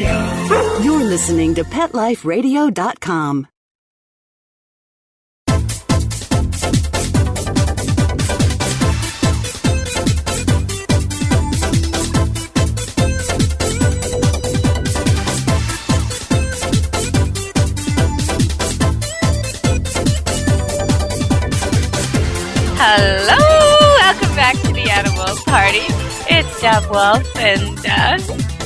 You're listening to PetLifeRadio.com. Hello, welcome back to the Animal Party. It's Deb Wolf, and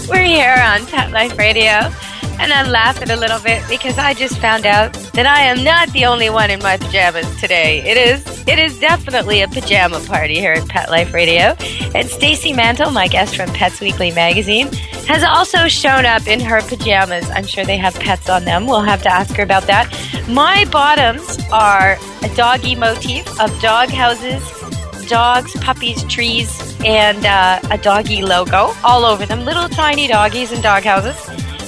we're here on Pet Life Radio. And I'm laughing a little bit because I just found out that I am not the only one in my pajamas today. It is definitely a pajama party here at Pet Life Radio. And Stacy Mantle, my guest from Pets Weekly magazine, has also shown up in her pajamas. I'm sure they have pets on them. We'll have to ask her about that. My bottoms are a doggy motif of dog houses, dogs, puppies, trees, and a doggy logo all over them. Little tiny doggies and dog houses.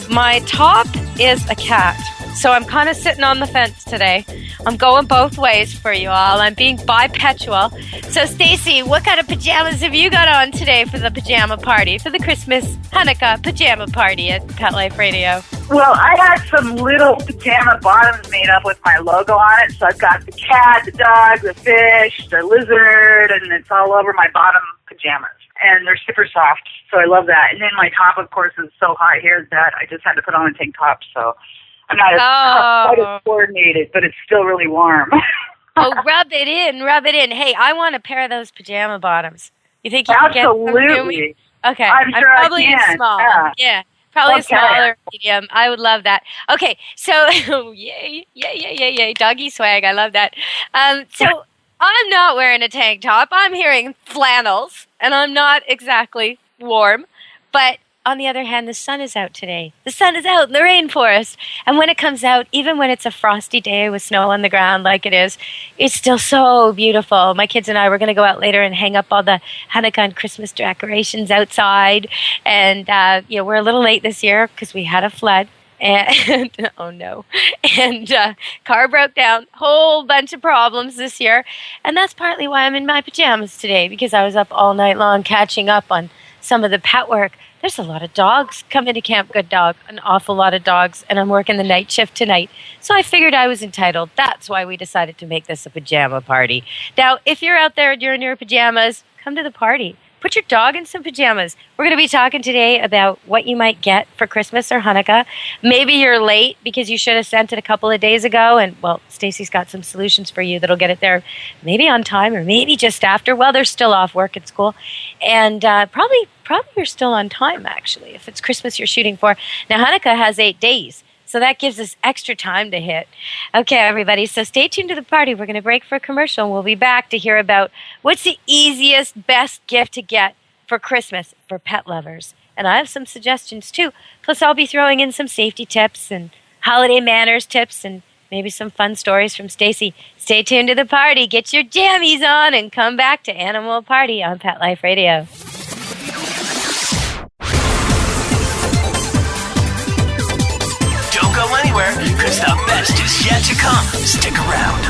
My top is a cat, so I'm kind of sitting on the fence today. I'm going both ways for you all. I'm being bipetual. So, Stacy, what kind of pajamas have you got on today for the pajama party, for the Christmas Hanukkah pajama party at Pet Life Radio? Well, I had some little pajama bottoms made up with my logo on it. So I've got the cat, the dog, the fish, the lizard, and it's all over my bottom pajamas. And they're super soft, so I love that. And then my top, of course, is so hot here that I just had to put on a tank top. So I'm not quite as coordinated, but it's still really warm. Oh, rub it in, rub it in. Hey, I want a pair of those pajama bottoms. You think you can get them to me? Okay, I'm sure probably I can. Small. Yeah. Probably a smaller medium. I would love that. Okay, so yay, doggy swag. I love that. So I'm not wearing a tank top. I'm hearing flannels, and I'm not exactly warm. But on the other hand, the sun is out today. The sun is out in the rainforest. And when it comes out, even when it's a frosty day with snow on the ground like it is, it's still so beautiful. My kids and I were going to go out later and hang up all the Hanukkah and Christmas decorations outside. And, we're a little late this year because we had a flood. And oh no, and car broke down, whole bunch of problems this year. And that's partly why I'm in my pajamas today, because I was up all night long catching up on some of the pet work. There's a lot of dogs coming to Camp Good Dog, an awful lot of dogs, and I'm working the night shift tonight. So I figured I was entitled. That's why we decided to make this a pajama party. Now, if you're out there and you're in your pajamas, come to the party. Put your dog in some pajamas. We're going to be talking today about what you might get for Christmas or Hanukkah. Maybe you're late because you should have sent it a couple of days ago, and, well, Stacy's got some solutions for you that'll get it there maybe on time or maybe just after. Well, they're still off work at school. And probably you're still on time, actually, if it's Christmas you're shooting for. Now, Hanukkah has 8 days. So that gives us extra time to hit. Okay, everybody, so stay tuned to the party. We're going to break for a commercial, and we'll be back to hear about what's the easiest, best gift to get for Christmas for pet lovers. And I have some suggestions, too. Plus, I'll be throwing in some safety tips and holiday manners tips and maybe some fun stories from Stacy. Stay tuned to the party. Get your jammies on and come back to Animal Party on Pet Life Radio. Don't go anywhere, because the best is yet to come. Stick around.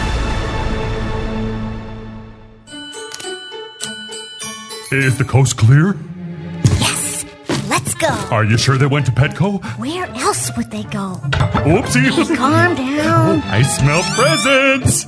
Is the coast clear? Yes, let's go. Are you sure they went to Petco? Where else would they go? Oopsie. Hey, calm down. I smell presents.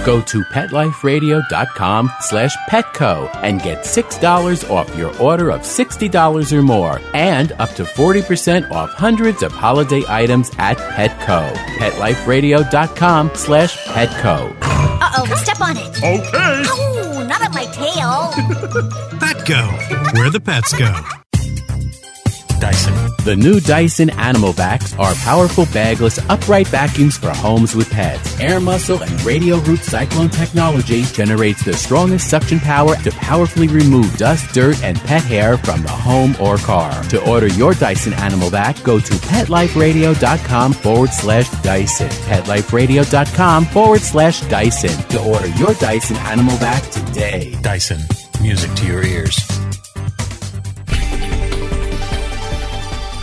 Go to PetLifeRadio.com/Petco and get $6 off your order of $60 or more, and up to 40% off hundreds of holiday items at Petco. PetLifeRadio.com/Petco. Uh-oh, step on it. Okay. Oh, not on my tail. Petco, where the pets go. Dyson. The new Dyson Animal Vacs are powerful bagless upright vacuums for homes with pets. Air muscle and radio root cyclone technology generates the strongest suction power to powerfully remove dust, dirt, and pet hair from the home or car. To order your Dyson Animal Vac, go to PetLifeRadio.com/Dyson. PetLifeRadio.com/Dyson to order your Dyson Animal Vac today. Dyson. Music to your ears.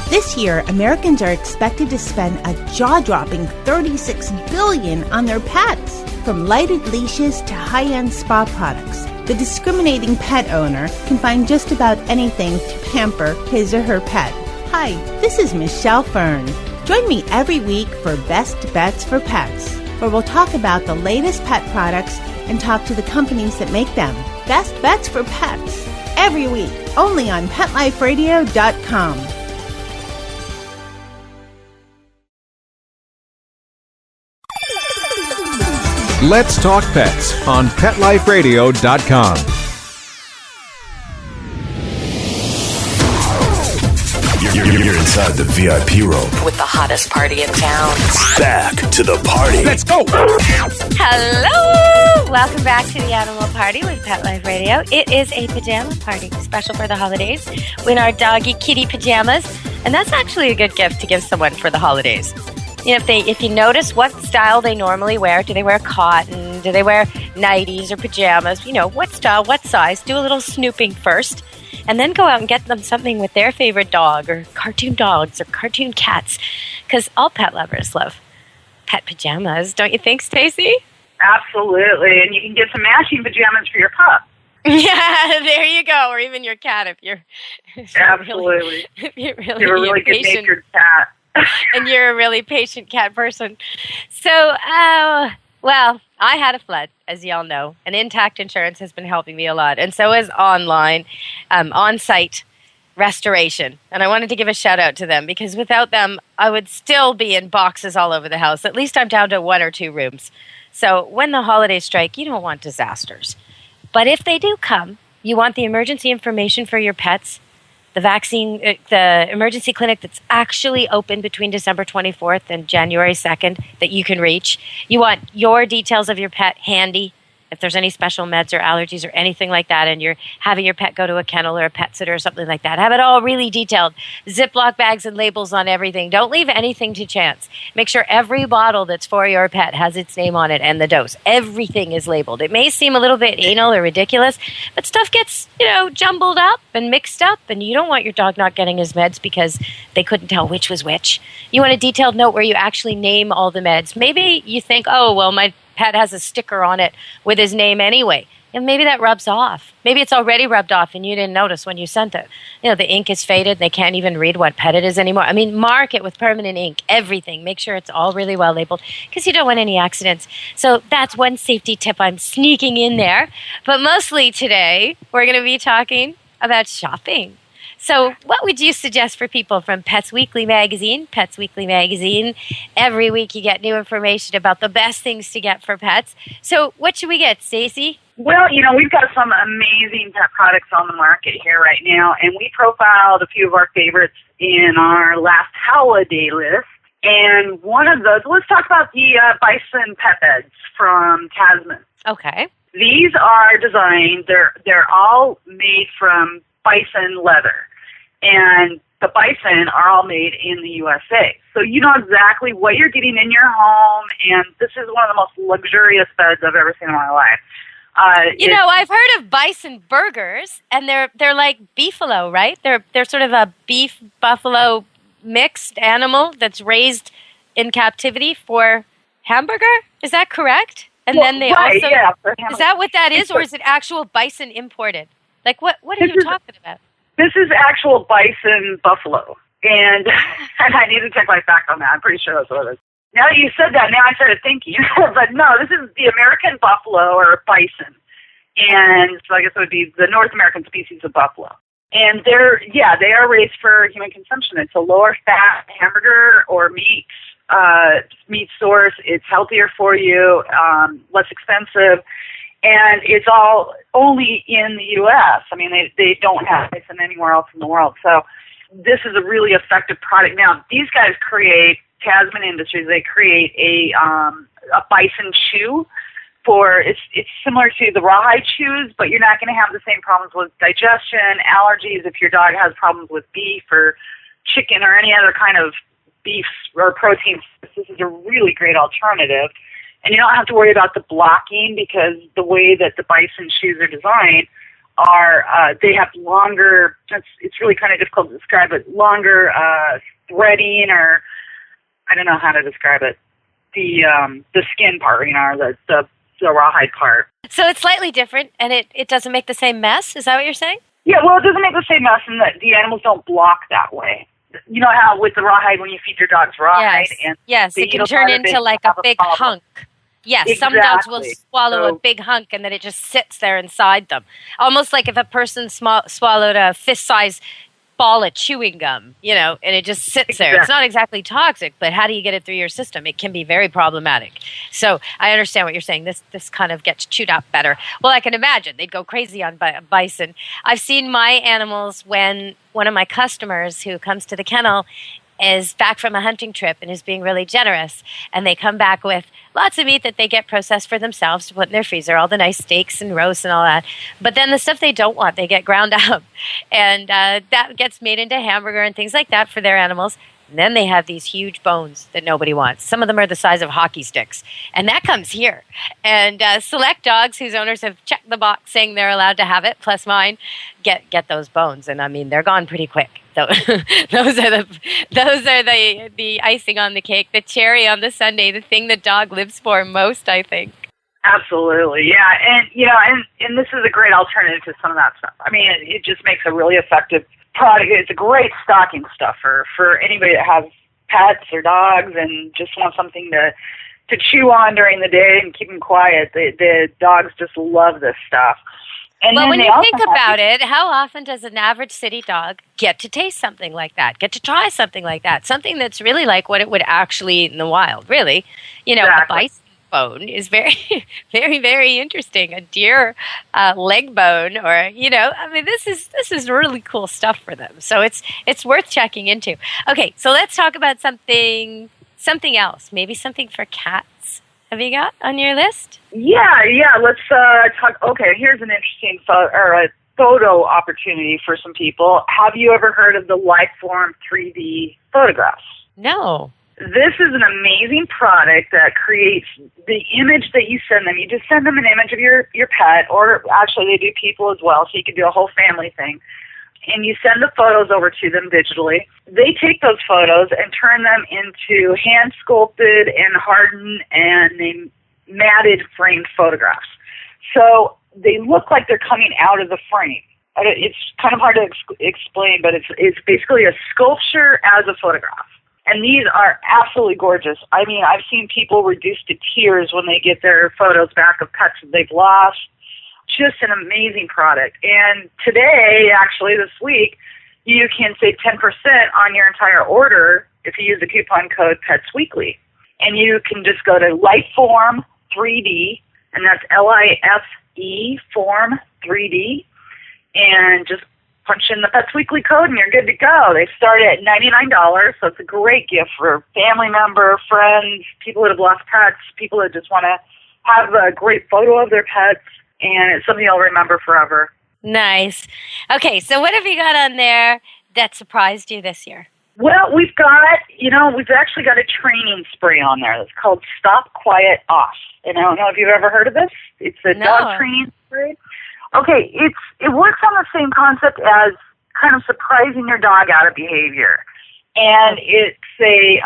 This year, Americans are expected to spend a jaw-dropping $36 billion on their pets. From lighted leashes to high-end spa products, the discriminating pet owner can find just about anything to pamper his or her pet. Hi, this is Michelle Fern. Join me every week for Best Bets for Pets, where we'll talk about the latest pet products and talk to the companies that make them. Best Bets for Pets, every week, only on PetLifeRadio.com. Let's Talk Pets on PetLifeRadio.com. You're inside the VIP room with the hottest party in town. Back to the party. Let's go. Hello! Welcome back to the Animal Party with Pet Life Radio. It is a pajama party special for the holidays in our doggy kitty pajamas. And that's actually a good gift to give someone for the holidays. You know, if you notice what style they normally wear, do they wear cotton? Do they wear nighties or pajamas? You know, what style, what size? Do a little snooping first. And then go out and get them something with their favorite dog or cartoon dogs or cartoon cats. Because all pet lovers love pet pajamas. Don't you think, Stacy? Absolutely. And you can get some matching pajamas for your pup. Yeah, there you go. Or even your cat if you're Absolutely. You're a really good-natured cat. And you're a really patient cat person. So, well, I had a flood, as y'all know, and Intact Insurance has been helping me a lot, and so is online, on-site restoration. And I wanted to give a shout-out to them, because without them, I would still be in boxes all over the house. At least I'm down to 1 or 2 rooms. So when the holidays strike, you don't want disasters. But if they do come, you want the emergency information for your pets, the vaccine, the emergency clinic that's actually open between December 24th and January 2nd that you can reach. You want your details of your pet handy. If there's any special meds or allergies or anything like that, and you're having your pet go to a kennel or a pet sitter or something like that, have it all really detailed. Ziploc bags and labels on everything. Don't leave anything to chance. Make sure every bottle that's for your pet has its name on it and the dose. Everything is labeled. It may seem a little bit anal or ridiculous, but stuff gets, jumbled up and mixed up, and you don't want your dog not getting his meds because they couldn't tell which was which. You want a detailed note where you actually name all the meds. Maybe you think, oh, well, my pet has a sticker on it with his name anyway. And maybe that rubs off. Maybe it's already rubbed off and you didn't notice when you sent it. The ink is faded. They can't even read what pet it is anymore. I mean, mark it with permanent ink, everything. Make sure it's all really well labeled because you don't want any accidents. So that's one safety tip I'm sneaking in there. But mostly today, we're going to be talking about shopping. So what would you suggest for people from Pets Weekly Magazine? Pets Weekly Magazine. Every week you get new information about the best things to get for pets. So what should we get, Stacey? Well, we've got some amazing pet products on the market here right now, and we profiled a few of our favorites in our last holiday list. And one of those, let's talk about the bison pet beds from Tasman. Okay. These are designed, they're all made from bison leather. And the bison are all made in the USA. So you know exactly what you're getting in your home, and this is one of the most luxurious beds I've ever seen in my life. I've heard of bison burgers, and they're like beefalo, right? They're sort of a beef buffalo mixed animal that's raised in captivity for hamburger. Is that correct? And then they also is that what that is, or is it actual bison imported? Like what are you talking about? This is actual bison buffalo, and I need to check my fact on that. I'm pretty sure that's what it is. Now that you said that, now I started thinking. But no, this is the American buffalo or bison, and so I guess it would be the North American species of buffalo. And they are raised for human consumption. It's a lower fat hamburger or meat source. It's healthier for you, less expensive. And it's all only in the U.S. I mean, they don't have bison anywhere else in the world. So this is a really effective product. Now, these guys create, Tasman Industries, they create a bison chew it's similar to the rawhide chews, but you're not going to have the same problems with digestion, allergies if your dog has problems with beef or chicken or any other kind of beef or protein. This is a really great alternative. And you don't have to worry about the blocking because the way that the bison shoes are designed are, they have longer, it's really kind of difficult to describe it, longer threading, or I don't know how to describe it, the skin part, the rawhide part. So it's slightly different, and it doesn't make the same mess? Is that what you're saying? Yeah, well, it doesn't make the same mess in that the animals don't block that way. you know how with the rawhide, when you feed your dogs rawhide, and yes, they it eat can a turn lot of into it, like they a have big problem. hunk. Yes, Exactly. some dogs will swallow So- a big hunk and then it just sits there inside them. Almost like if a person swallowed a fist-sized ball of chewing gum, you know, and it just sits there. It's not exactly toxic, but how do you get it through your system? It can be very problematic. So I understand what you're saying. This kind of gets chewed up better. Well, I can imagine. They'd go crazy on bison. I've seen my animals when one of my customers who comes to the kennel is back from a hunting trip and is being really generous. And they come back with lots of meat that they get processed for themselves to put in their freezer, all the nice steaks and roasts and all that. But then the stuff they don't want, they get ground up. And that gets made into hamburger and things like that for their animals. And then they have these huge bones that nobody wants. Some of them are the size of hockey sticks. And that comes here. And select dogs whose owners have checked the box saying they're allowed to have it, plus mine, get those bones. And I mean, they're gone pretty quick. So those are the icing on the cake, the cherry on the sundae, the thing the dog lives for most, I think. Absolutely, yeah, and you know, and this is a great alternative to some of that stuff. I mean, it just makes a really effective product. It's a great stocking stuffer for anybody that has pets or dogs and just wants something to chew on during the day and keep them quiet. The dogs just love this stuff. And well, then when they you also think have about it, how often does an average city dog get to taste something like that, get to try something like that, something that's really like what it would actually eat in the wild, really? You know, a bison bone is very, very, very interesting. A deer leg bone, or, you know, I mean, this is really cool stuff for them. So it's worth checking into. Okay, so let's talk about something else, maybe something for cats. Have you got on your list? Yeah. Let's talk. Okay, here's an interesting photo opportunity for some people. Have you ever heard of the Lifeform 3D photographs? No. This is an amazing product that creates the image that you send them. You just send them an image of your pet, or actually they do people as well, so you can do a whole family thing. And you send the photos over to them digitally. They take those photos and turn them into hand-sculpted and hardened and matted framed photographs. So they look like they're coming out of the frame. It's kind of hard to explain, but it's basically a sculpture as a photograph. And these are absolutely gorgeous. I mean, I've seen people reduced to tears when they get their photos back of pets that they've lost. Just an amazing product. And today, actually this week, you can save 10% on your entire order if you use the coupon code PETSWeekly. And you can just go to Lifeform 3D, and that's LIFE Form 3D, and just punch in the Pets Weekly code and you're good to go. They start at $99, so it's a great gift for family member, friends, people that have lost pets, people that just want to have a great photo of their pets, and it's something you'll remember forever. Nice. Okay, so what have you got on there that surprised you this year? Well, we've actually got a training spray on there that's called Stop Quiet Off. And I don't know if you've ever heard of this. It's a dog training spray. Okay, it works on the same concept as kind of surprising your dog out of behavior. And it's a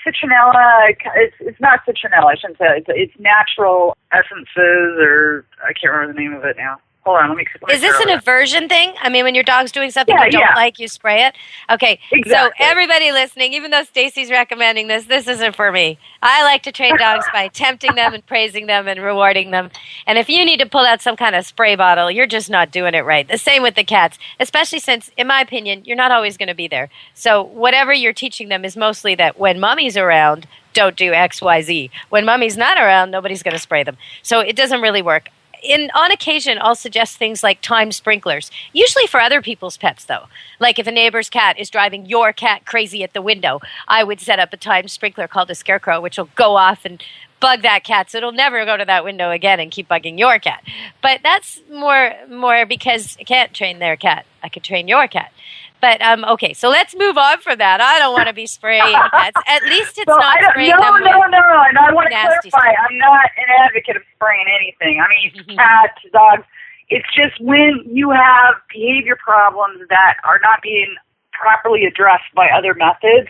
citronella. It's not citronella, I shouldn't say. It's natural essences, or I can't remember the name of it now. Hold on, let me Is this an aversion thing? I mean, when your dog's doing something you don't like, you spray it? Okay, exactly. So everybody listening, even though Stacy's recommending this isn't for me. I like to train dogs by tempting them and praising them and rewarding them. And if you need to pull out some kind of spray bottle, you're just not doing it right. The same with the cats, especially since, in my opinion, you're not always going to be there. So whatever you're teaching them is mostly that when mommy's around, don't do X, Y, Z. When mommy's not around, nobody's going to spray them. So it doesn't really work. On occasion, I'll suggest things like timed sprinklers, usually for other people's pets, though. Like if a neighbor's cat is driving your cat crazy at the window, I would set up a timed sprinkler called a scarecrow, which will go off and bug that cat, so it'll never go to that window again and keep bugging your cat. But that's more because I can't train their cat. I could train your cat. But, okay, so let's move on from that. I don't want to be spraying cats. At least it's not spraying them with No, and I want to clarify, stuff. I'm not an advocate of spraying anything. I mean, cats, dogs, it's just when you have behavior problems that are not being properly addressed by other methods,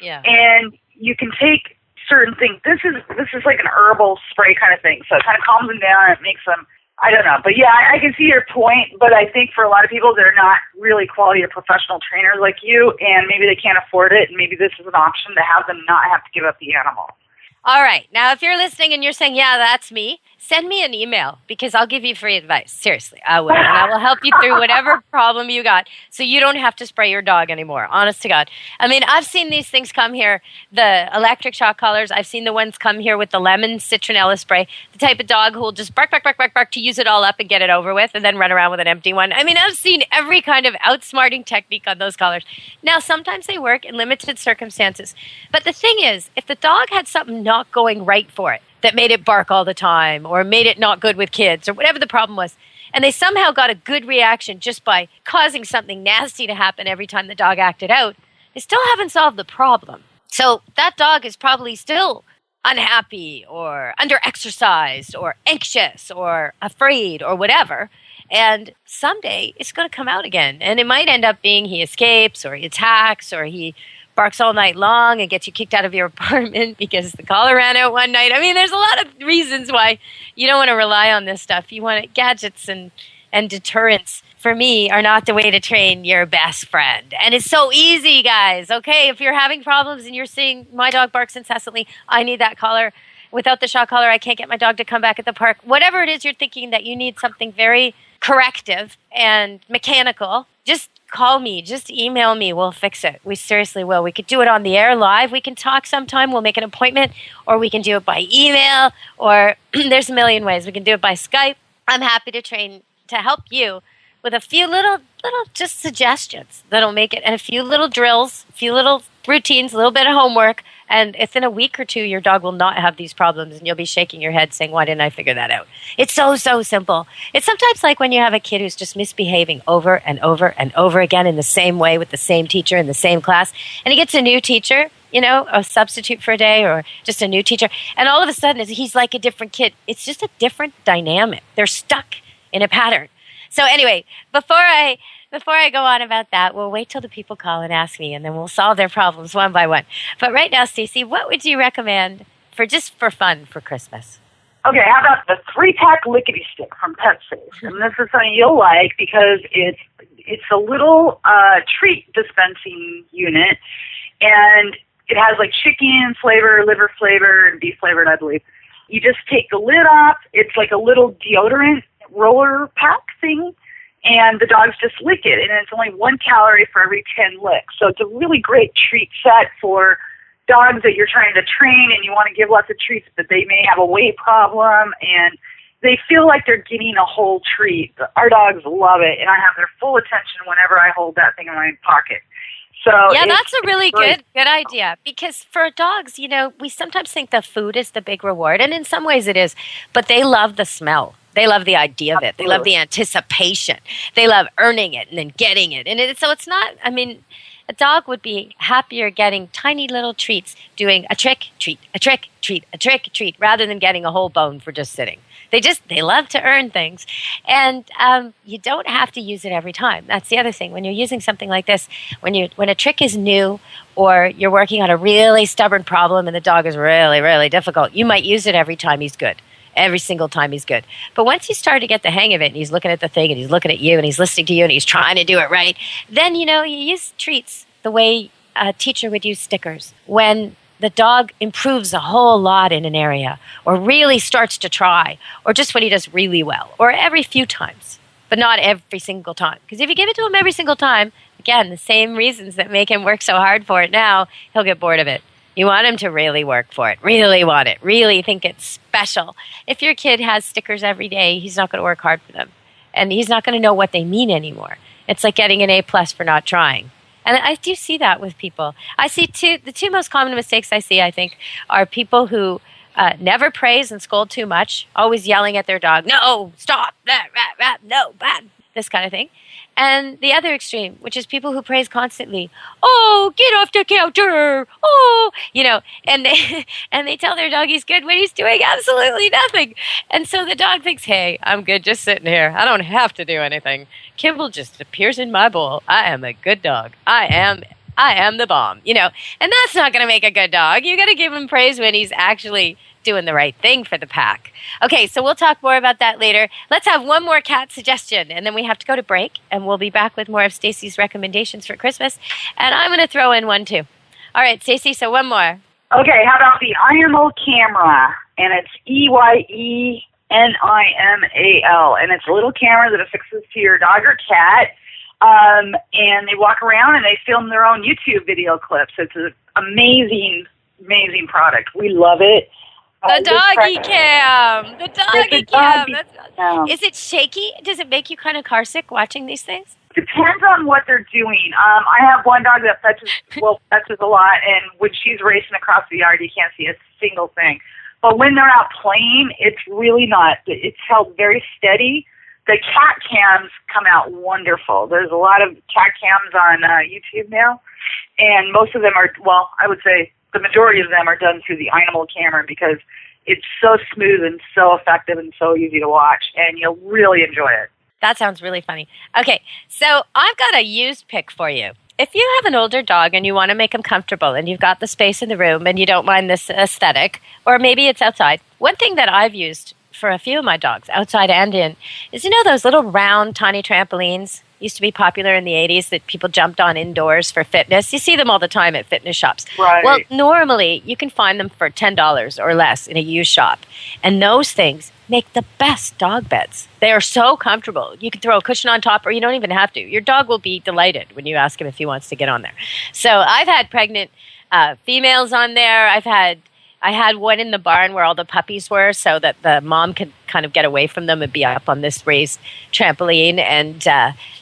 and you can take certain things. This is like an herbal spray kind of thing, so it kind of calms them down, it makes them I don't know. But yeah, I can see your point, but I think for a lot of people, they're not really quality or professional trainers like you, and maybe they can't afford it, and maybe this is an option to have them not have to give up the animal. All right. Now, if you're listening and you're saying, yeah, that's me, send me an email because I'll give you free advice. Seriously, I will. And I will help you through whatever problem you got so you don't have to spray your dog anymore. Honest to God. I mean, I've seen these things come here, the electric shock collars. I've seen the ones come here with the lemon citronella spray, the type of dog who will just bark, bark, bark, bark, bark to use it all up and get it over with and then run around with an empty one. I mean, I've seen every kind of outsmarting technique on those collars. Now, sometimes they work in limited circumstances. But the thing is, if the dog had something not going right for it, that made it bark all the time or made it not good with kids or whatever the problem was, and they somehow got a good reaction just by causing something nasty to happen every time the dog acted out, they still haven't solved the problem. So that dog is probably still unhappy or under-exercised or anxious or afraid or whatever, and someday it's going to come out again. And it might end up being he escapes or he attacks or he barks all night long and gets you kicked out of your apartment because the collar ran out one night. I mean, there's a lot of reasons why you don't want to rely on this stuff. You want gadgets and deterrents, for me, are not the way to train your best friend. And it's so easy, guys. Okay, if you're having problems and you're seeing my dog barks incessantly, I need that collar. Without the shock collar, I can't get my dog to come back at the park. Whatever it is you're thinking that you need something very corrective and mechanical, just call me, just email me, we'll fix it. We seriously will. We could do it on the air live. We can talk sometime. We'll make an appointment, or we can do it by email, or there's a million ways. We can do it by Skype. I'm happy to train to help you with a few little just suggestions that'll make it, and a few little drills, a few little routines, a little bit of homework, and within a week or two, your dog will not have these problems, and you'll be shaking your head saying, why didn't I figure that out? It's so, so simple. It's sometimes like when you have a kid who's just misbehaving over and over and over again in the same way with the same teacher in the same class, and he gets a new teacher, you know, a substitute for a day or just a new teacher, and all of a sudden he's like a different kid. It's just a different dynamic. They're stuck in a pattern. So anyway, before I go on about that, we'll wait till the people call and ask me, and then we'll solve their problems one by one. But right now, Stacey, what would you recommend for fun for Christmas? Okay, how about the 3-pack lickety stick from Pet Safe? And this is something you'll like because it's a little treat dispensing unit, and it has like chicken flavor, liver flavor, and beef flavored, I believe. You just take the lid off. It's like a little deodorant roller pack thing, and the dogs just lick it, and it's only 1 calorie for every 10 licks. So it's a really great treat set for dogs that you're trying to train and you want to give lots of treats, but they may have a weight problem and they feel like they're getting a whole treat. Our dogs love it, and I have their full attention whenever I hold that thing in my pocket. So yeah, that's a really good idea, because for dogs, you know, we sometimes think the food is the big reward, and in some ways it is, but they love the smell. They love the idea of it. They love the anticipation. They love earning it and then getting it. And so it's not, I mean, a dog would be happier getting tiny little treats, doing a trick, treat, a trick, treat, a trick, treat, rather than getting a whole bone for just sitting. They love to earn things. And you don't have to use it every time. That's the other thing. When you're using something like this, when a trick is new or you're working on a really stubborn problem and the dog is really, really difficult, you might use it every time he's good. Every single time he's good. But once you start to get the hang of it and he's looking at the thing and he's looking at you and he's listening to you and he's trying to do it right, then, you know, you use treats the way a teacher would use stickers. When the dog improves a whole lot in an area or really starts to try, or just when he does really well, or every few times, but not every single time. Because if you give it to him every single time, again, the same reasons that make him work so hard for it now, he'll get bored of it. You want him to really work for it, really want it, really think it's special. If your kid has stickers every day, he's not going to work hard for them. And he's not going to know what they mean anymore. It's like getting an A+ for not trying. And I do see that with people. I see the two most common mistakes I see, I think, are people who never praise and scold too much, always yelling at their dog, no, stop, no, bad, this kind of thing. And the other extreme, which is people who praise constantly, oh, get off the counter, oh, you know, and they tell their dog he's good when he's doing absolutely nothing. And so the dog thinks, hey, I'm good just sitting here. I don't have to do anything. Kibble just appears in my bowl. I am a good dog. I am I am the bomb, you know. And that's not going to make a good dog. You got to give him praise when he's actually doing the right thing for the pack. Okay, so we'll talk more about that later. Let's have one more cat suggestion, and then we have to go to break, and we'll be back with more of Stacy's recommendations for Christmas. And I'm going to throw in one, too. All right, Stacy, so one more. Okay, how about the Eyenimal camera? And it's EYENIMAL. And it's a little camera that affixes to your dog or cat. And they walk around and they film their own YouTube video clips. It's an amazing, amazing product. We love it. The doggy cam. The doggy cam. Cam. Is it shaky? Does it make you kind of car sick watching these things? Depends on what they're doing. I have one dog that fetches a lot, and when she's racing across the yard, you can't see a single thing. But when they're out playing, it's really not. It's held very steady. The cat cams come out wonderful. There's a lot of cat cams on YouTube now, and most of them are, well, I would say the majority of them are done through the Eyenimal camera because it's so smooth and so effective and so easy to watch, and you'll really enjoy it. That sounds really funny. Okay, so I've got a used pick for you. If you have an older dog and you want to make him comfortable and you've got the space in the room and you don't mind this aesthetic, or maybe it's outside, one thing that I've used for a few of my dogs, outside and in, is, you know, those little round, tiny trampolines used to be popular in the 80s that people jumped on indoors for fitness. You see them all the time at fitness shops. Right. Well, normally you can find them for $10 or less in a used shop. And those things make the best dog beds. They are so comfortable. You can throw a cushion on top, or you don't even have to. Your dog will be delighted when you ask him if he wants to get on there. So I've had pregnant females on there. I had one in the barn where all the puppies were, so that the mom could kind of get away from them and be up on this raised trampoline. And,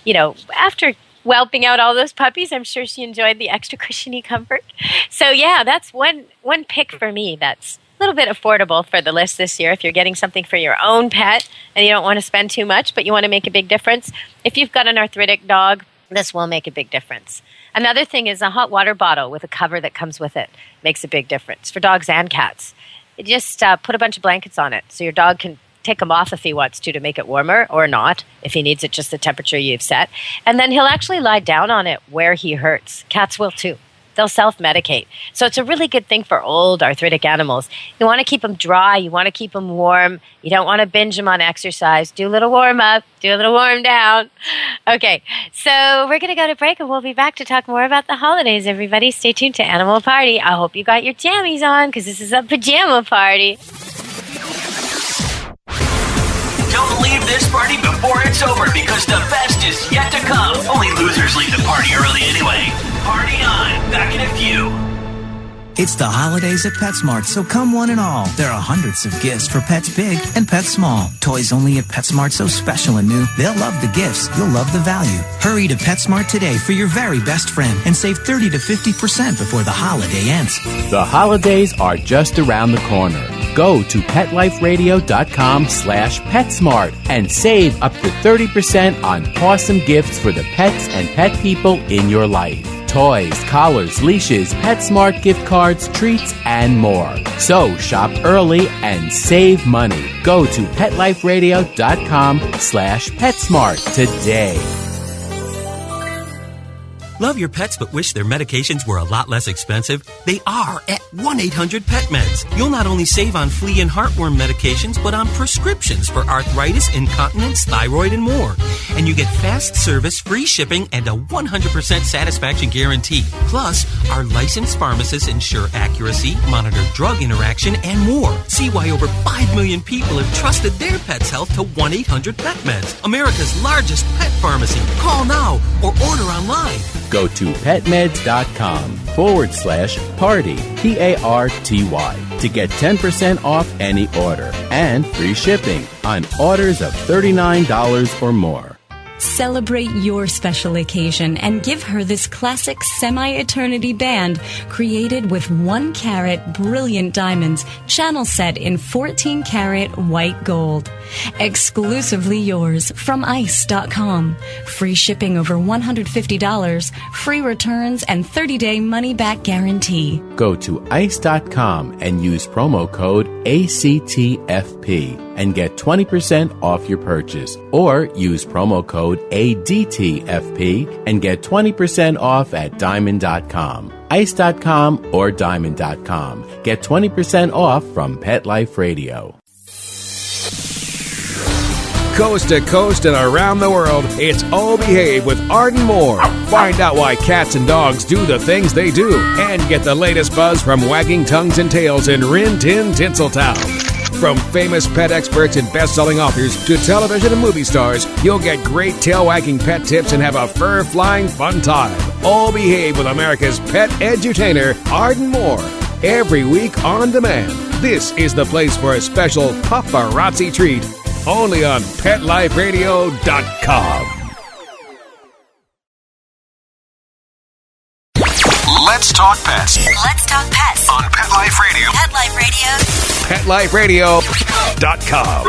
you know, after whelping out all those puppies, I'm sure she enjoyed the extra cushiony comfort. So, yeah, that's one pick for me that's a little bit affordable for the list this year. If you're getting something for your own pet and you don't want to spend too much, but you want to make a big difference, if you've got an arthritic dog, this will make a big difference. Another thing is a hot water bottle with a cover that comes with it makes a big difference for dogs and cats. You just put a bunch of blankets on it so your dog can take them off if he wants to make it warmer, or not, if he needs it just the temperature you've set. And then he'll actually lie down on it where he hurts. Cats will too. They'll self-medicate. So it's a really good thing for old arthritic animals. You want to keep them dry. You want to keep them warm. You don't want to binge them on exercise. Do a little warm-up. Do a little warm-down. Okay, so we're going to go to break, and we'll be back to talk more about the holidays, everybody. Stay tuned to Animal Party. I hope you got your jammies on, because this is a pajama party. Don't leave this party before it's over, because the best is yet to come. Only losers leave the party early anyway. Party on. Back in a few. It's the holidays at PetSmart, so come one and all. There are hundreds of gifts for pets big and pets small. Toys only at PetSmart, so special and new. They'll love the gifts. You'll love the value. Hurry to PetSmart today for your very best friend and save 30 to 50% before the holiday ends. The holidays are just around the corner. Go to PetLifeRadio.com/PetSmart and save up to 30% on awesome gifts for the pets and pet people in your life. Toys, collars, leashes, PetSmart gift cards, treats, and more. So shop early and save money. Go to PetLifeRadio.com/PetSmart today. Love your pets but wish their medications were a lot less expensive? They are at 1-800-PET-MEDS. You'll not only save on flea and heartworm medications, but on prescriptions for arthritis, incontinence, thyroid, and more. And you get fast service, free shipping, and a 100% satisfaction guarantee. Plus, our licensed pharmacists ensure accuracy, monitor drug interaction, and more. See why over 5 million people have trusted their pet's health to 1-800-PET-MEDS, America's largest pet pharmacy. Call now or order online. Go to PetMeds.com/party, PARTY, to get 10% off any order and free shipping on orders of $39 or more. Celebrate your special occasion and give her this classic semi-eternity band created with 1-carat brilliant diamonds, channel set in 14-carat white gold. Exclusively yours from ice.com. Free shipping over $150, free returns, and 30-day money-back guarantee. Go to ice.com and use promo code ACTFP. and get 20% off your purchase. Or use promo code ADTFP and get 20% off at Diamond.com, Ice.com, or Diamond.com. Get 20% off from Pet Life Radio. Coast to coast and around the world, it's All Behave with Arden Moore. Find out why cats and dogs do the things they do and get the latest buzz from wagging tongues and tails in Rin Tin Tinseltown. From famous pet experts and best-selling authors to television and movie stars, you'll get great tail-wagging pet tips and have a fur-flying fun time. All Behave with America's pet edutainer, Arden Moore. Every week on demand. This is the place for a special paparazzi treat. Only on PetLifeRadio.com. Let's talk pets Let's talk pets on Pet Life Radio. Pet Life Radio. PetLifeRadio.com.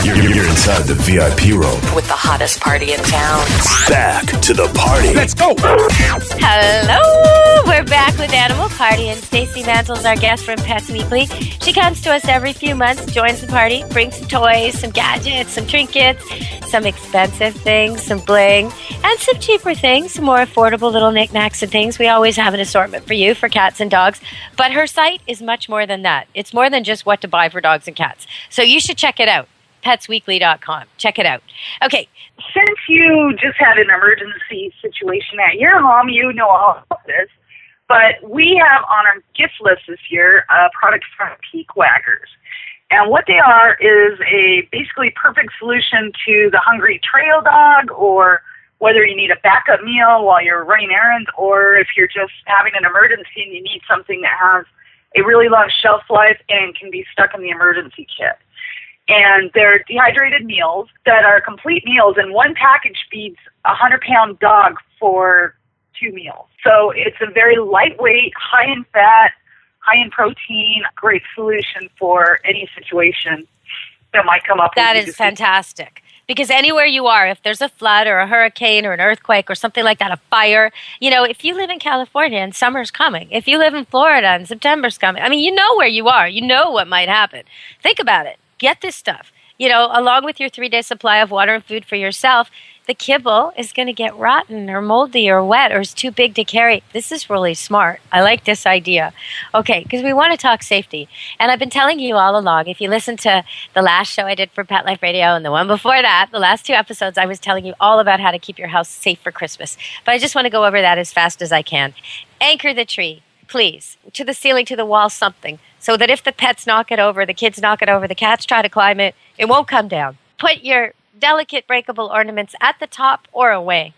You're inside the VIP room. with the hottest party in town. Back to the party. Let's go. Hello! We're back with Animal Party, and Stacey Mantle's our guest from Pets Weekly. She comes to us every few months, joins the party, brings some toys, some gadgets, some trinkets, some expensive things, some bling, and some cheaper things, some more affordable little knickknacks and things. We always have an assortment for you, for cats and dogs. But her site is much more than that. It's more than just what to buy for dogs and cats. So you should check it out. PetsWeekly.com. Check it out. Okay. Since you just had an emergency situation at your home, you know all of this. But we have on our gift list this year a product from Peak Waggers. And what they are is a basically perfect solution to the hungry trail dog, or whether you need a backup meal while you're running errands, or if you're just having an emergency and you need something that has a really long shelf life and can be stuck in the emergency kit. And they're dehydrated meals that are complete meals, and one package feeds a 100-pound dog for 2 meals. So it's a very lightweight, high in fat, high in protein, great solution for any situation that might come up. That is fantastic. Because anywhere you are, if there's a flood or a hurricane or an earthquake or something like that, a fire, if you live in California and summer's coming, if you live in Florida and September's coming, you know where you are. You know what might happen. Think about it. Get this stuff. Along with your 3-day supply of water and food for yourself, the kibble is going to get rotten or moldy or wet or is too big to carry. This is really smart. I like this idea. Okay, because we want to talk safety. And I've been telling you all along, if you listen to the last show I did for Pet Life Radio and the one before that, the last 2 episodes, I was telling you all about how to keep your house safe for Christmas. But I just want to go over that as fast as I can. Anchor the tree, please, to the ceiling, to the wall, something, so that if the pets knock it over, the kids knock it over, the cats try to climb it, it won't come down. Put your delicate breakable ornaments at the top or away.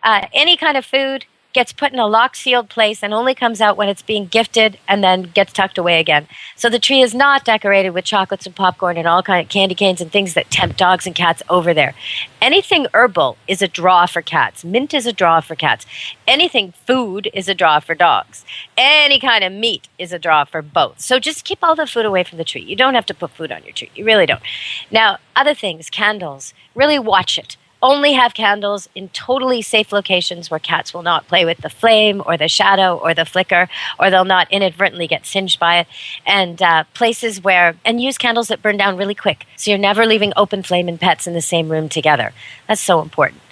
Any kind of food gets put in a locked, sealed place and only comes out when it's being gifted and then gets tucked away again. So the tree is not decorated with chocolates and popcorn and all kind of candy canes and things that tempt dogs and cats over there. Anything herbal is a draw for cats. Mint is a draw for cats. Anything food is a draw for dogs. Any kind of meat is a draw for both. So just keep all the food away from the tree. You don't have to put food on your tree. You really don't. Now, other things, candles, really watch it. Only have candles in totally safe locations where cats will not play with the flame or the shadow or the flicker, or they'll not inadvertently get singed by it. And places and use candles that burn down really quick. So you're never leaving open flame and pets in the same room together. That's so important.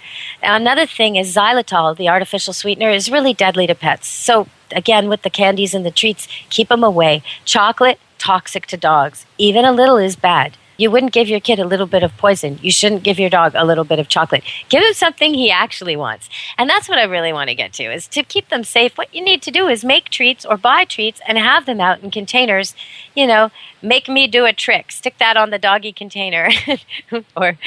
Now, another thing is xylitol, the artificial sweetener, is really deadly to pets. So again, with the candies and the treats, keep them away. Chocolate, toxic to dogs. Even a little is bad. You wouldn't give your kid a little bit of poison. You shouldn't give your dog a little bit of chocolate. Give him something he actually wants. And that's what I really want to get to, is to keep them safe. What you need to do is make treats or buy treats and have them out in containers. Make me do a trick. Stick that on the doggy container. Or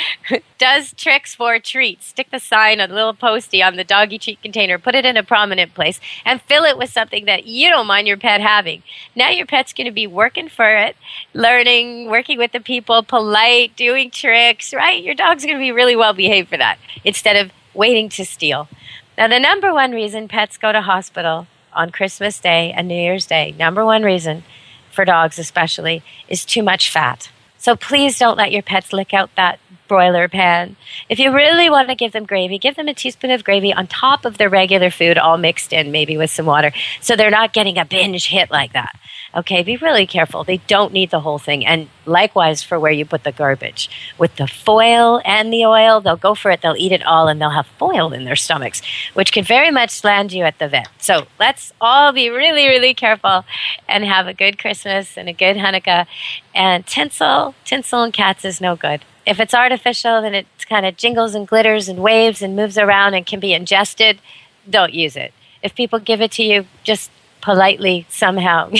does tricks for treats. Stick the sign, a little postie on the doggy treat container. Put it in a prominent place and fill it with something that you don't mind your pet having. Now your pet's going to be working for it, learning, working with the people, polite, doing tricks, right? Your dog's going to be really well behaved for that instead of waiting to steal. Now, the number one reason pets go to hospital on Christmas Day and New Year's Day, number one reason for dogs especially, is too much fat. So please don't let your pets lick out that broiler pan. If you really want to give them gravy, give them a teaspoon of gravy on top of their regular food, all mixed in, maybe with some water, so they're not getting a binge hit like that. Okay, be really careful. They don't need the whole thing. And likewise for where you put the garbage. With the foil and the oil, they'll go for it, they'll eat it all, and they'll have foil in their stomachs, which could very much land you at the vet. So let's all be really, really careful and have a good Christmas and a good Hanukkah. And tinsel and cats is no good. If it's artificial and it kind of jingles and glitters and waves and moves around and can be ingested, don't use it. If people give it to you, just politely somehow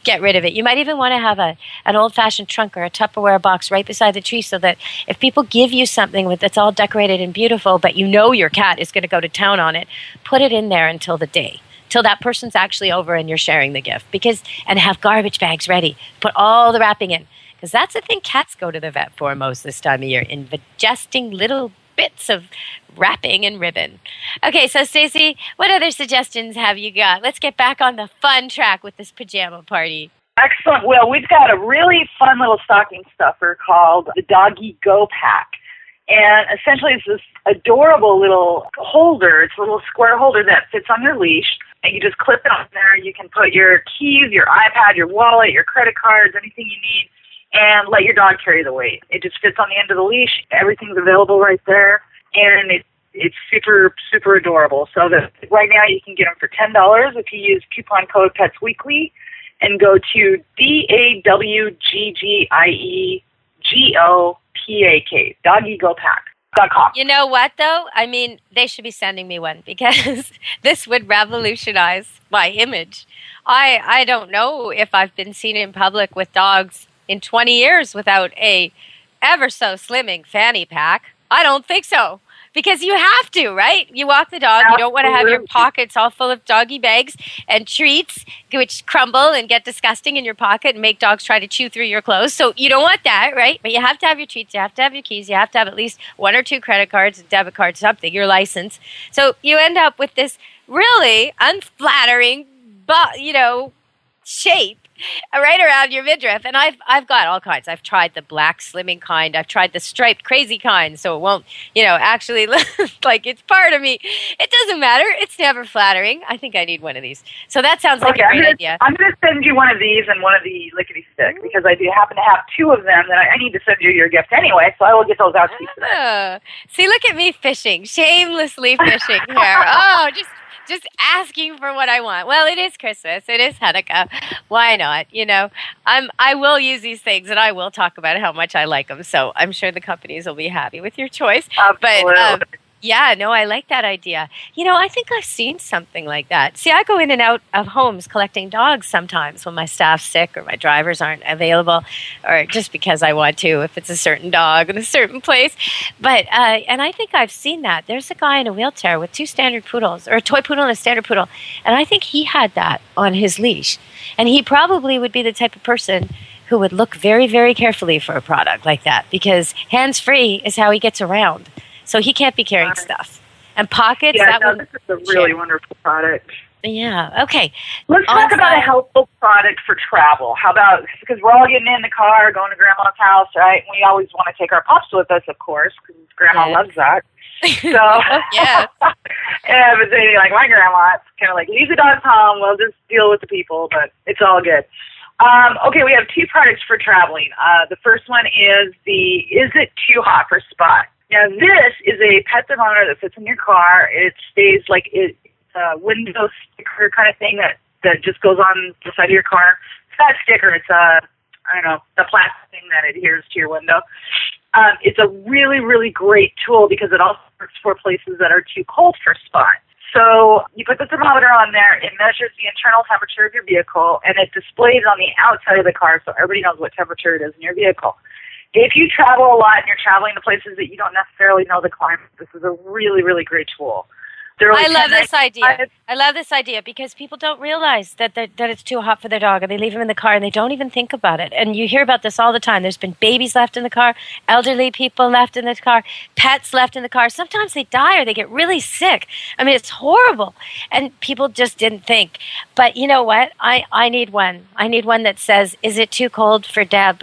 get rid of it. You might even want to have an old-fashioned trunk or a Tupperware box right beside the tree so that if people give you something that's all decorated and beautiful, but you know your cat is going to go to town on it, put it in there until the day, till that person's actually over and you're sharing the gift. And have garbage bags ready. Put all the wrapping in. Because that's the thing cats go to the vet for most this time of year, ingesting little bits of wrapping and ribbon. Okay, so Stacey, what other suggestions have you got? Let's get back on the fun track with this pajama party. Excellent. Well, we've got a really fun little stocking stuffer called the Doggy Go Pack. And essentially it's this adorable little holder. It's a little square holder that fits on your leash. And you just clip it on there. You can put your keys, your iPad, your wallet, your credit cards, anything you need, and let your dog carry the weight. It just fits on the end of the leash. Everything's available right there, and it's super, super adorable. So right now you can get them for $10 if you use coupon code PETSWeekly and go to DAWGGIEGOPAK, DoggyGoPack.com. You know what, though? I mean, they should be sending me one because this would revolutionize my image. I don't know if I've been seen in public with dogs in 20 years without a ever so slimming fanny pack. I don't think so. Because you have to, right? You walk the dog. You don't want to have your pockets all full of doggy bags and treats, which crumble and get disgusting in your pocket and make dogs try to chew through your clothes. So you don't want that, right? But you have to have your treats. You have to have your keys. You have to have at least 1 or 2 credit cards, a debit card, something, your license. So you end up with this really unflattering, shape right around your midriff. And I've got all kinds. I've tried the black slimming kind. I've tried the striped crazy kind, so it won't, actually look like it's part of me. It doesn't matter. It's never flattering. I think I need one of these. So that sounds like a great idea. I'm going to send you one of these and one of the lickety stick because I do happen to have 2 of them that I need to send you your gift anyway, so I will get those out to you today. See, look at me fishing, shamelessly fishing here. Oh, just asking for what I want. Well, it is Christmas. It is Hanukkah. Why not? I will use these things, and I will talk about how much I like them. So I'm sure the companies will be happy with your choice. Absolutely. But yeah, no, I like that idea. I think I've seen something like that. See, I go in and out of homes collecting dogs sometimes when my staff's sick or my drivers aren't available, or just because I want to if it's a certain dog in a certain place. But and I think I've seen that. There's a guy in a wheelchair with 2 standard poodles, or a toy poodle and a standard poodle, and I think he had that on his leash. And he probably would be the type of person who would look very, very carefully for a product like that, because hands-free is how he gets around. So he can't be carrying stuff. And pockets, this is a really wonderful product. Yeah, okay. Let's talk about a helpful product for travel. How about, because we're all getting in the car, going to Grandma's house, right? We always want to take our pups with us, of course, because Grandma loves that. So, yeah. And but they like my grandma, it's kind of like, leave the dogs home, we'll just deal with the people, but it's all good. Okay, we have 2 products for traveling. The first one is the Is It Too Hot for Spot? Now, this is a pet thermometer that fits in your car. It stays like it's a window sticker kind of thing that just goes on the side of your car. It's not a sticker. It's the plastic thing that adheres to your window. It's a really, really great tool because it also works for places that are too cold for Spot. So you put the thermometer on there, it measures the internal temperature of your vehicle, and it displays on the outside of the car so everybody knows what temperature it is in your vehicle. If you travel a lot and you're traveling to places that you don't necessarily know the climate, this is a really, really great tool. I love this idea. I love this idea because people don't realize that it's too hot for their dog, and they leave him in the car and they don't even think about it. And you hear about this all the time. There's been babies left in the car, elderly people left in the car, pets left in the car. Sometimes they die or they get really sick. I mean, it's horrible. And people just didn't think. But you know what? I need one. I need one that says, "Is it too cold for Deb?"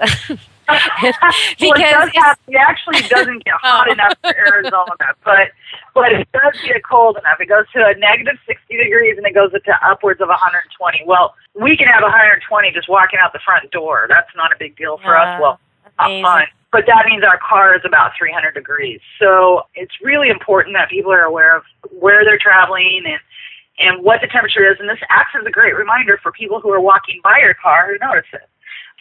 Because it actually doesn't get hot enough for Arizona, but it does get cold enough. It goes to a negative 60 degrees and it goes to upwards of 120. Well, we can have 120 just walking out the front door. That's not a big deal for us. Well, not fun. But that means our car is about 300 degrees. So it's really important that people are aware of where they're traveling and what the temperature is. And this acts as a great reminder for people who are walking by your car who notice it.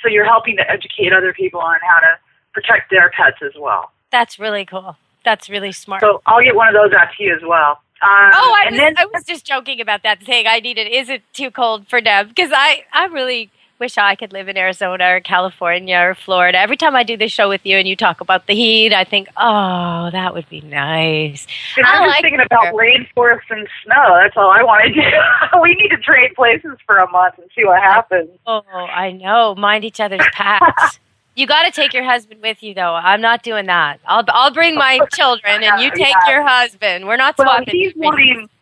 So you're helping to educate other people on how to protect their pets as well. That's really cool. That's really smart. So I'll get one of those out to you as well. I was just joking about that thing. Is it too cold for them? Because I really wish I could live in Arizona or California or Florida. Every time I do this show with you and you talk about the heat, I think, oh, that would be nice. And I'm just thinking about rainforest and snow. That's all I want to do. We need to trade places for a month and see what happens. Oh, I know. Mind each other's packs. You got to take your husband with you, though. I'm not doing that. I'll bring my children, and you take your husband. We're not swapping.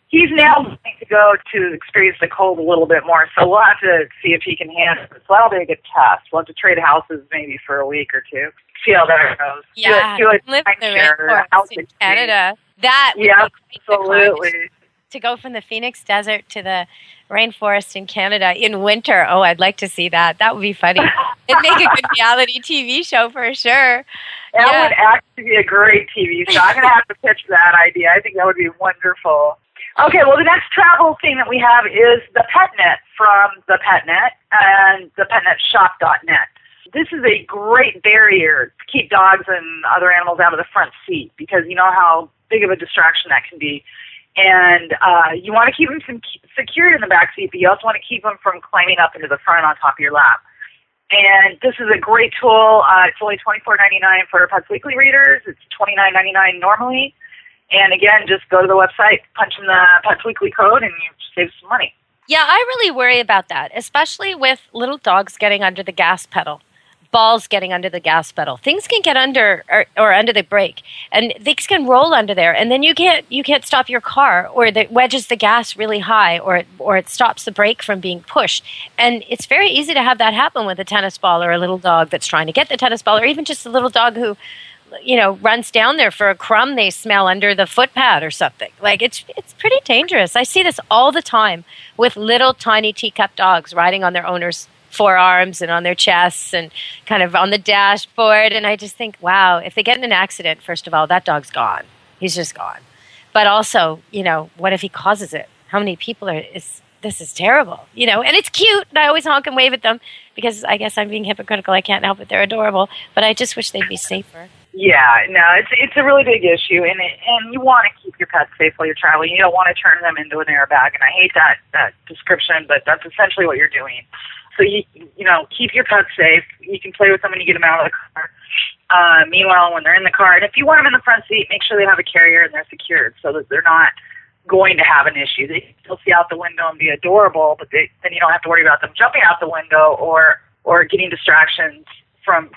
He's now wanting to go to experience the cold a little bit more, so we'll have to see if he can handle it. So that'll be a good test. We'll have to trade houses maybe for a week or two. See how that goes. Yeah, live in the rainforest in Canada. That would be absolutely. To go from the Phoenix Desert to the rainforest in Canada in winter. Oh, I'd like to see that. That would be funny. It'd make a good reality TV show for sure. That would actually be a great TV show. I'm going to have to pitch that idea. I think that would be wonderful. Okay, well, the next travel thing that we have is the PetNet from the PetNet and the PetNetShop.net. This is a great barrier to keep dogs and other animals out of the front seat because you know how big of a distraction that can be. And you want to keep them secured in the back seat, but you also want to keep them from climbing up into the front on top of your lap. And this is a great tool. It's only $24.99 for Pets Weekly readers. It's $29.99 normally. And again, just go to the website, punch in the Pets Weekly code, and you save some money. Yeah, I really worry about that, especially with little dogs getting under the gas pedal, balls getting under the gas pedal. Things can get under or under the brake, and things can roll under there, and then you can't stop your car, or it wedges the gas really high, or it stops the brake from being pushed. And it's very easy to have that happen with a tennis ball or a little dog that's trying to get the tennis ball, or even just a little dog who runs down there for a crumb they smell under the footpad or something. Like, it's pretty dangerous. I see this all the time with little tiny teacup dogs riding on their owners' forearms and on their chests and kind of on the dashboard. And I just think, wow, if they get in an accident, first of all, that dog's gone. He's just gone. But also, what if he causes it? How many people this is terrible, and it's cute. And I always honk and wave at them because I guess I'm being hypocritical. I can't help it. They're adorable, but I just wish they'd be safer. Yeah, no, it's a really big issue, and you want to keep your pets safe while you're traveling. You don't want to turn them into an airbag, and I hate that description, but that's essentially what you're doing. So you keep your pets safe. You can play with them when you get them out of the car. Meanwhile, when they're in the car, and if you want them in the front seat, make sure they have a carrier and they're secured so that they're not going to have an issue. They can still see out the window and be adorable, but then you don't have to worry about them jumping out the window or getting distractions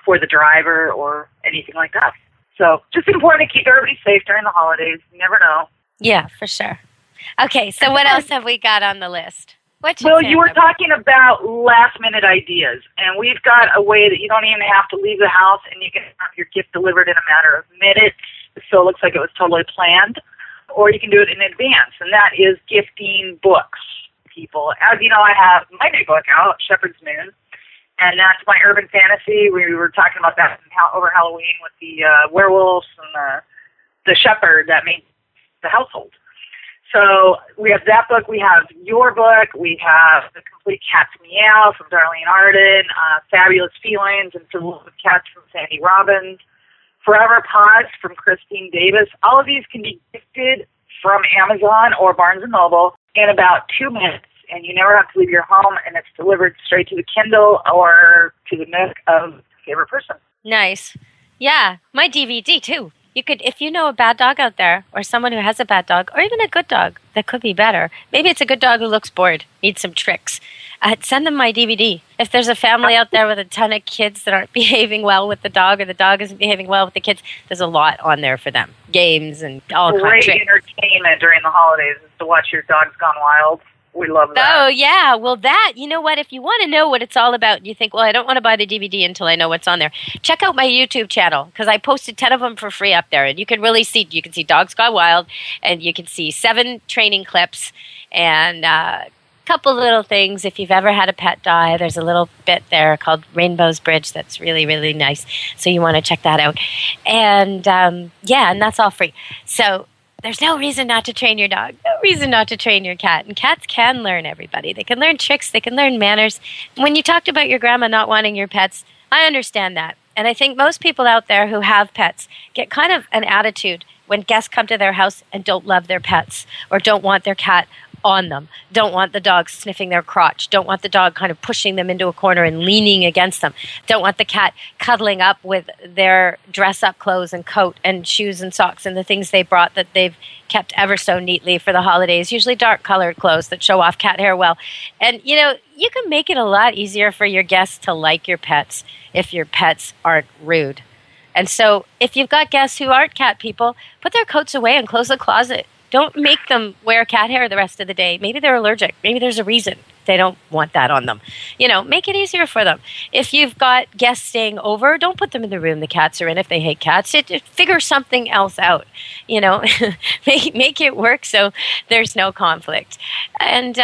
for the driver or anything like that. So just important to keep everybody safe during the holidays. You never know. Yeah, for sure. Okay, so what else have we got on the list? Well, you were talking about last-minute ideas, and we've got a way that you don't even have to leave the house, and you can have your gift delivered in a matter of minutes, so it looks like it was totally planned, or you can do it in advance, and that is gifting books. People, as you know, I have my new book out, Shepherd's Moon, and that's my urban fantasy. We were talking about that over Halloween with the werewolves and the shepherd that made the household. So we have that book. We have your book. We have The Complete Cat's Meow from Darlene Arden, Fabulous Felines and For the Love of Cats from Sandy Robbins, Forever Paws from Christine Davis. All of these can be gifted from Amazon or Barnes & Noble in about 2 minutes. And you never have to leave your home, and it's delivered straight to the Kindle or to the nook of your favorite person. Nice. Yeah, my DVD, too. You could, if you know a bad dog out there, or someone who has a bad dog, or even a good dog that could be better. Maybe it's a good dog who looks bored, needs some tricks. Send them my DVD. If there's a family out there with a ton of kids that aren't behaving well with the dog, or the dog isn't behaving well with the kids, there's a lot on there for them. Games and all kinds of tricks. Great entertainment during the holidays is to watch your dogs gone wild. we love that. Oh, yeah. Well, you know what? If you want to know what it's all about, you think, well, I don't want to buy the DVD until I know what's on there. Check out my YouTube channel, because I posted 10 of them for free up there. And you can really see, you can see Dogs Gone Wild, and you can see 7 training clips, and couple little things. If you've ever had a pet die, there's a little bit there called Rainbow's Bridge that's really, really nice. So you want to check that out. And and that's all free. So there's no reason not to train your dog, no reason not to train your cat. And cats can learn everybody. They can learn tricks, they can learn manners. When you talked about your grandma not wanting your pets, I understand that. And I think most people out there who have pets get kind of an attitude when guests come to their house and don't love their pets or don't want their cat on them, don't want the dog sniffing their crotch, don't want the dog kind of pushing them into a corner and leaning against them, don't want the cat cuddling up with their dress-up clothes and coat and shoes and socks and the things they brought that they've kept ever so neatly for the holidays, usually dark-colored clothes that show off cat hair well. And, you can make it a lot easier for your guests to like your pets if your pets aren't rude. And so if you've got guests who aren't cat people, put their coats away and close the closet. Don't make them wear cat hair the rest of the day. Maybe they're allergic. Maybe there's a reason they don't want that on them. Make it easier for them. If you've got guests staying over, don't put them in the room the cats are in if they hate cats. Figure something else out. Make it work so there's no conflict. And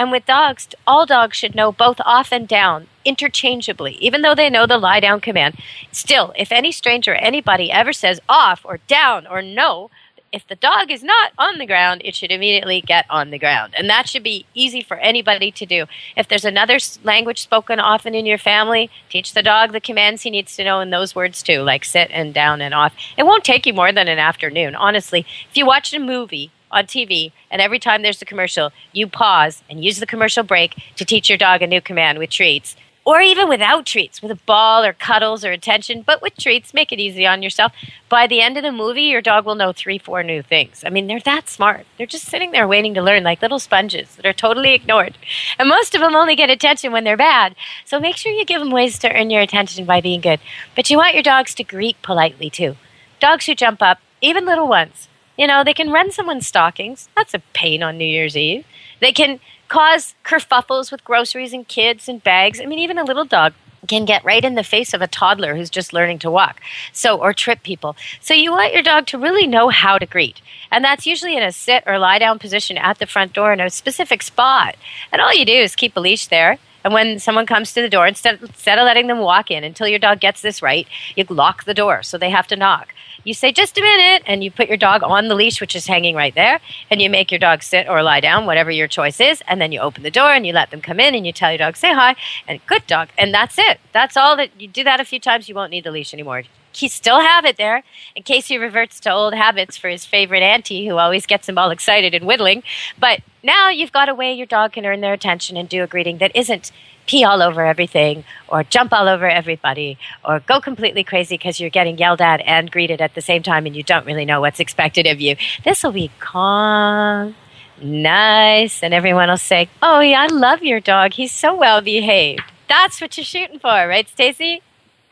with dogs, all dogs should know both off and down interchangeably, even though they know the lie down command. Still, if any stranger or anybody ever says off or down or no, if the dog is not on the ground, it should immediately get on the ground. And that should be easy for anybody to do. If there's another language spoken often in your family, teach the dog the commands he needs to know in those words too, like sit and down and off. It won't take you more than an afternoon. Honestly, if you watch a movie on TV and every time there's a commercial, you pause and use the commercial break to teach your dog a new command with treats. Or even without treats, with a ball or cuddles or attention, but with treats, make it easy on yourself. By the end of the movie, your dog will know 3-4 new things. I mean, they're that smart. They're just sitting there waiting to learn like little sponges that are totally ignored. And most of them only get attention when they're bad. So make sure you give them ways to earn your attention by being good. But you want your dogs to greet politely, too. Dogs who jump up, even little ones, they can run someone's stockings. That's a pain on New Year's Eve. They can cause kerfuffles with groceries and kids and bags. I mean, even a little dog can get right in the face of a toddler who's just learning to walk, or trip people. So you want your dog to really know how to greet. And that's usually in a sit or lie down position at the front door in a specific spot. And all you do is keep a leash there. And when someone comes to the door, instead of letting them walk in until your dog gets this right, you lock the door so they have to knock. You say, just a minute, and you put your dog on the leash, which is hanging right there, and you make your dog sit or lie down, whatever your choice is, and then you open the door and you let them come in and you tell your dog, say hi, and good dog. And that's it. That's all. That you do that a few times, you won't need the leash anymore. He still have it there in case he reverts to old habits for his favorite auntie who always gets him all excited and whittling. But now you've got a way your dog can earn their attention and do a greeting that isn't pee all over everything or jump all over everybody or go completely crazy because you're getting yelled at and greeted at the same time and you don't really know what's expected of you. This will be calm, nice, and everyone will say, oh, yeah, I love your dog. He's so well behaved. That's what you're shooting for, right, Stacey?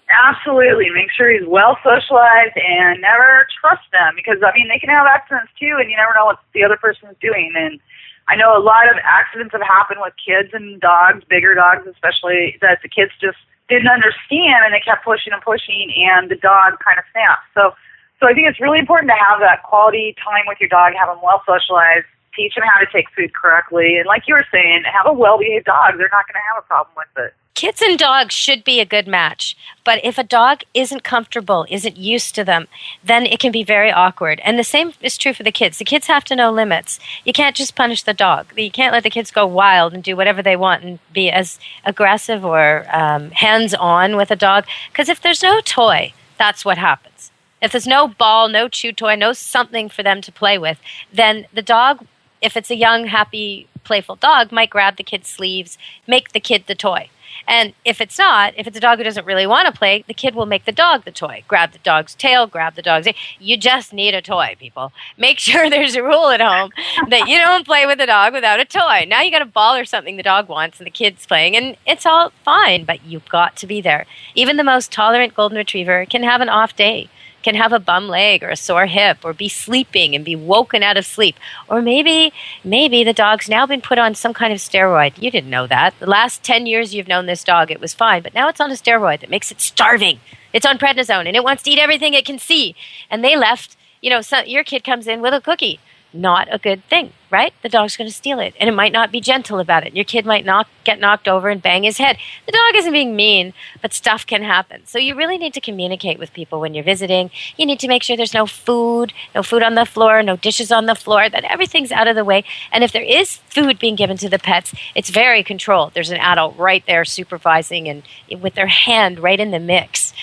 Absolutely. Make sure he's well socialized and never trust them because, they can have accidents too and you never know what the other person's doing. And I know a lot of accidents have happened with kids and dogs, bigger dogs especially, that the kids just didn't understand and they kept pushing and pushing and the dog kind of snapped. So I think it's really important to have that quality time with your dog, have them well socialized, teach them how to take food correctly. And like you were saying, have a well-behaved dog. They're not going to have a problem with it. Kids and dogs should be a good match. But if a dog isn't comfortable, isn't used to them, then it can be very awkward. And the same is true for the kids. The kids have to know limits. You can't just punish the dog. You can't let the kids go wild and do whatever they want and be as aggressive or hands-on with a dog. Because if there's no toy, that's what happens. If there's no ball, no chew toy, no something for them to play with, then the dog, if it's a young, happy, playful dog, might grab the kid's sleeves, make the kid the toy. And if it's not, if it's a dog who doesn't really want to play, the kid will make the dog the toy. Grab the dog's tail, grab the dog's ear. You just need a toy, people. Make sure there's a rule at home that you don't play with a dog without a toy. Now you got a ball or something the dog wants and the kid's playing, and it's all fine, but you've got to be there. Even the most tolerant golden retriever can have an off day, can have a bum leg or a sore hip or be sleeping and be woken out of sleep. Or maybe the dog's now been put on some kind of steroid. You didn't know that. The last 10 years you've known this dog, it was fine. But now it's on a steroid that makes it starving. It's on prednisone, and it wants to eat everything it can see. And they left, your kid comes in with a cookie. Not a good thing, right? The dog's going to steal it, and it might not be gentle about it. Your kid might not get knocked over and bang his head. The dog isn't being mean, but stuff can happen. So you really need to communicate with people when you're visiting. You need to make sure there's no food on the floor, no dishes on the floor, that everything's out of the way. And if there is food being given to the pets, it's very controlled. There's an adult right there supervising and with their hand right in the mix.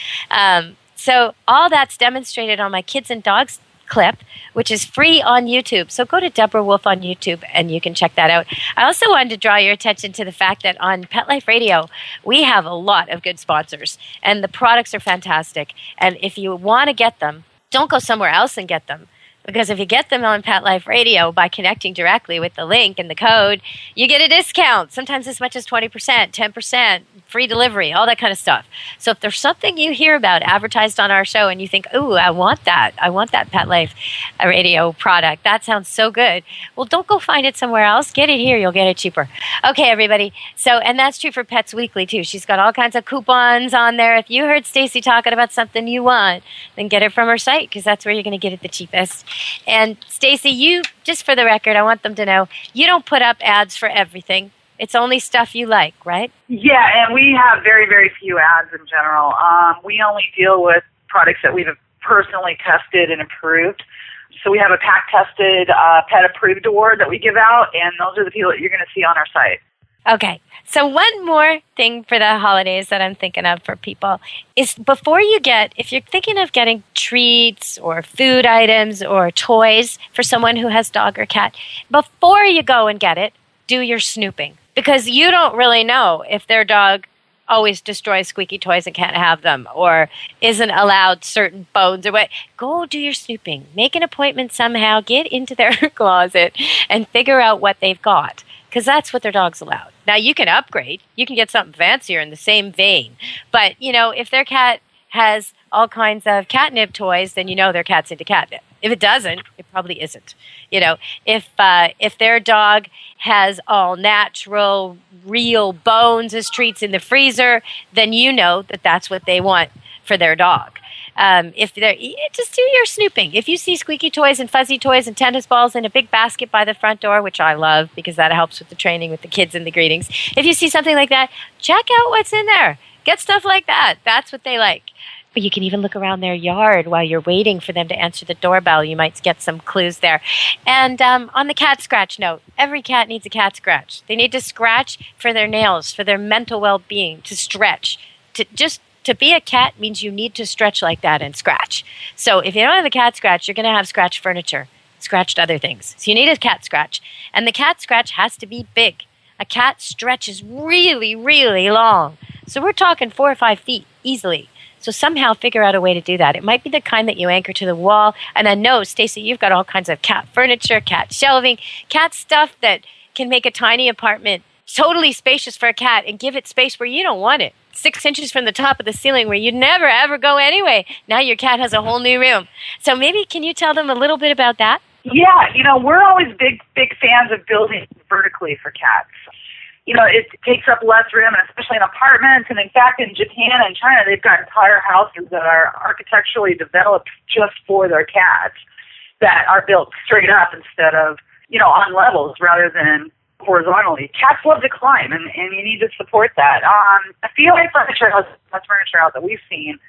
So all that's demonstrated on my Kids and Dogs clip, which is free on YouTube. So go to Deborah Wolf on YouTube and you can check that out. I also wanted to draw your attention to the fact that on Pet Life Radio, we have a lot of good sponsors and the products are fantastic. And if you want to get them, don't go somewhere else and get them. Because if you get them on Pet Life Radio by connecting directly with the link and the code, you get a discount, sometimes as much as 20%, 10%, free delivery, all that kind of stuff. So if there's something you hear about advertised on our show and you think, ooh, I want that Pet Life Radio product, that sounds so good. Well, don't go find it somewhere else. Get it here. You'll get it cheaper. Okay, everybody. So, and that's true for Pets Weekly, too. She's got all kinds of coupons on there. If you heard Stacy talking about something you want, then get it from her site because that's where you're going to get it the cheapest. And Stacy, you, just for the record, I want them to know, you don't put up ads for everything. It's only stuff you like, right? Yeah, and we have very, very few ads in general. We only deal with products that we've personally tested and approved. So we have a pack-tested, pet-approved award that we give out, and those are the people that you're going to see on our site. Okay, so one more thing for the holidays that I'm thinking of for people is if you're thinking of getting treats or food items or toys for someone who has dog or cat, before you go and get it, do your snooping. Because you don't really know if their dog always destroys squeaky toys and can't have them or isn't allowed certain bones or what. Go do your snooping. Make an appointment somehow. Get into their closet and figure out what they've got. Because that's what their dog's allowed. Now, you can upgrade. You can get something fancier in the same vein. But, if their cat has all kinds of catnip toys, then their cat's into catnip. If it doesn't, it probably isn't. If their dog has all natural, real bones as treats in the freezer, then that's what they want for their dog. Just do your snooping. If you see squeaky toys and fuzzy toys and tennis balls in a big basket by the front door, which I love because that helps with the training with the kids and the greetings. If you see something like that, check out what's in there. Get stuff like that. That's what they like. But you can even look around their yard while you're waiting for them to answer the doorbell. You might get some clues there. And on the cat scratch note, every cat needs a cat scratch. They need to scratch for their nails, for their mental well-being, to stretch. To be a cat means you need to stretch like that and scratch. So if you don't have a cat scratch, you're going to have scratched furniture, scratched other things. So you need a cat scratch. And the cat scratch has to be big. A cat stretch is really, really long. So we're talking 4 or 5 feet easily. So somehow figure out a way to do that. It might be the kind that you anchor to the wall. And I know, Stacey, you've got all kinds of cat furniture, cat shelving, cat stuff that can make a tiny apartment totally spacious for a cat and give it space where you don't want it. 6 inches from the top of the ceiling where you'd never, ever go anyway. Now your cat has a whole new room. So maybe can you tell them a little bit about that? Yeah, we're always big fans of building vertically for cats. It takes up less room, and especially in apartments. And in fact, in Japan and China, they've got entire houses that are architecturally developed just for their cats that are built straight up instead of, on levels rather than horizontally. Cats love to climb, and you need to support that. A feline furniture house, that's furniture out that we've seen.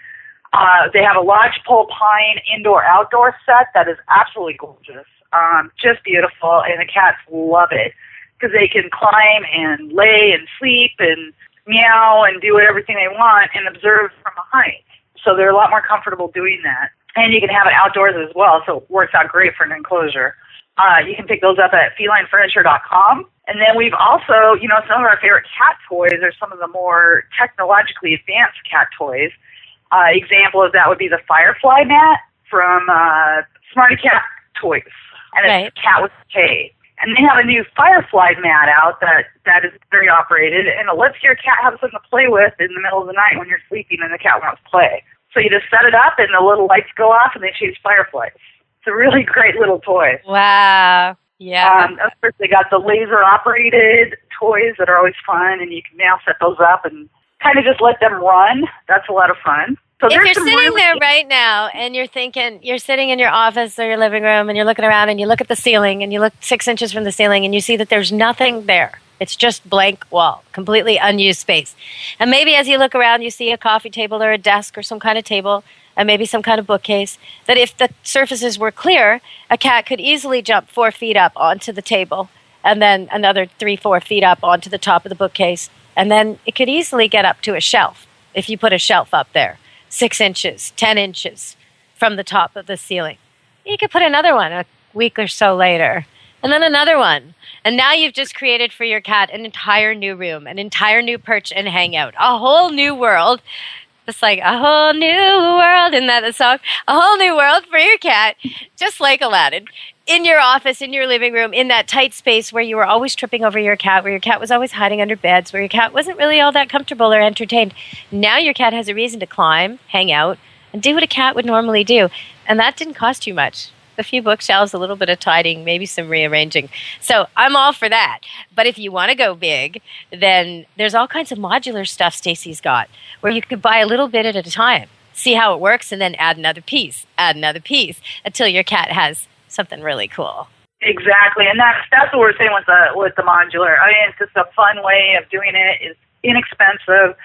They have a lodgepole pine indoor-outdoor set that is absolutely gorgeous, just beautiful, and the cats love it. Because they can climb and lay and sleep and meow and do everything they want and observe from a height. So they're a lot more comfortable doing that. And you can have it outdoors as well, so it works out great for an enclosure. You can pick those up at felinefurniture.com. And then we've also, some of our favorite cat toys are some of the more technologically advanced cat toys. Example of that would be the Firefly mat from Smarty Cat Toys. And it's a cat with a K. And they have a new Firefly mat out that is very operated, and it lets your cat have something to play with in the middle of the night when you're sleeping and the cat wants to play. So you just set it up, and the little lights go off, and they shoot fireflies. It's a really great little toy. Wow. Yeah. Of course, they got the laser-operated toys that are always fun, and you can now set those up and kind of just let them run. That's a lot of fun. So if you're sitting there right now and you're thinking, you're sitting in your office or your living room and you're looking around and you look at the ceiling and you look 6 inches from the ceiling and you see that there's nothing there. It's just blank wall, completely unused space. And maybe as you look around, you see a coffee table or a desk or some kind of table and maybe some kind of bookcase, that if the surfaces were clear, a cat could easily jump 4 feet up onto the table and then another 3-4 feet up onto the top of the bookcase. And then it could easily get up to a shelf if you put a shelf up there, 6 inches, 10 inches from the top of the ceiling. You could put another one a week or so later, and then another one. And now you've just created for your cat an entire new room, an entire new perch and hangout, a whole new world. It's like a whole new world, isn't that the song? A whole new world for your cat, just like Aladdin. In your office, in your living room, in that tight space where you were always tripping over your cat, where your cat was always hiding under beds, where your cat wasn't really all that comfortable or entertained. Now your cat has a reason to climb, hang out, and do what a cat would normally do. And that didn't cost you much. A few bookshelves, a little bit of tidying, maybe some rearranging. So I'm all for that. But if you want to go big, then there's all kinds of modular stuff Stacy's got, where you could buy a little bit at a time, see how it works, and then add another piece, until your cat has something really cool. Exactly, and that's what we're saying with the modular. I mean, it's just a fun way of doing it. It's inexpensive.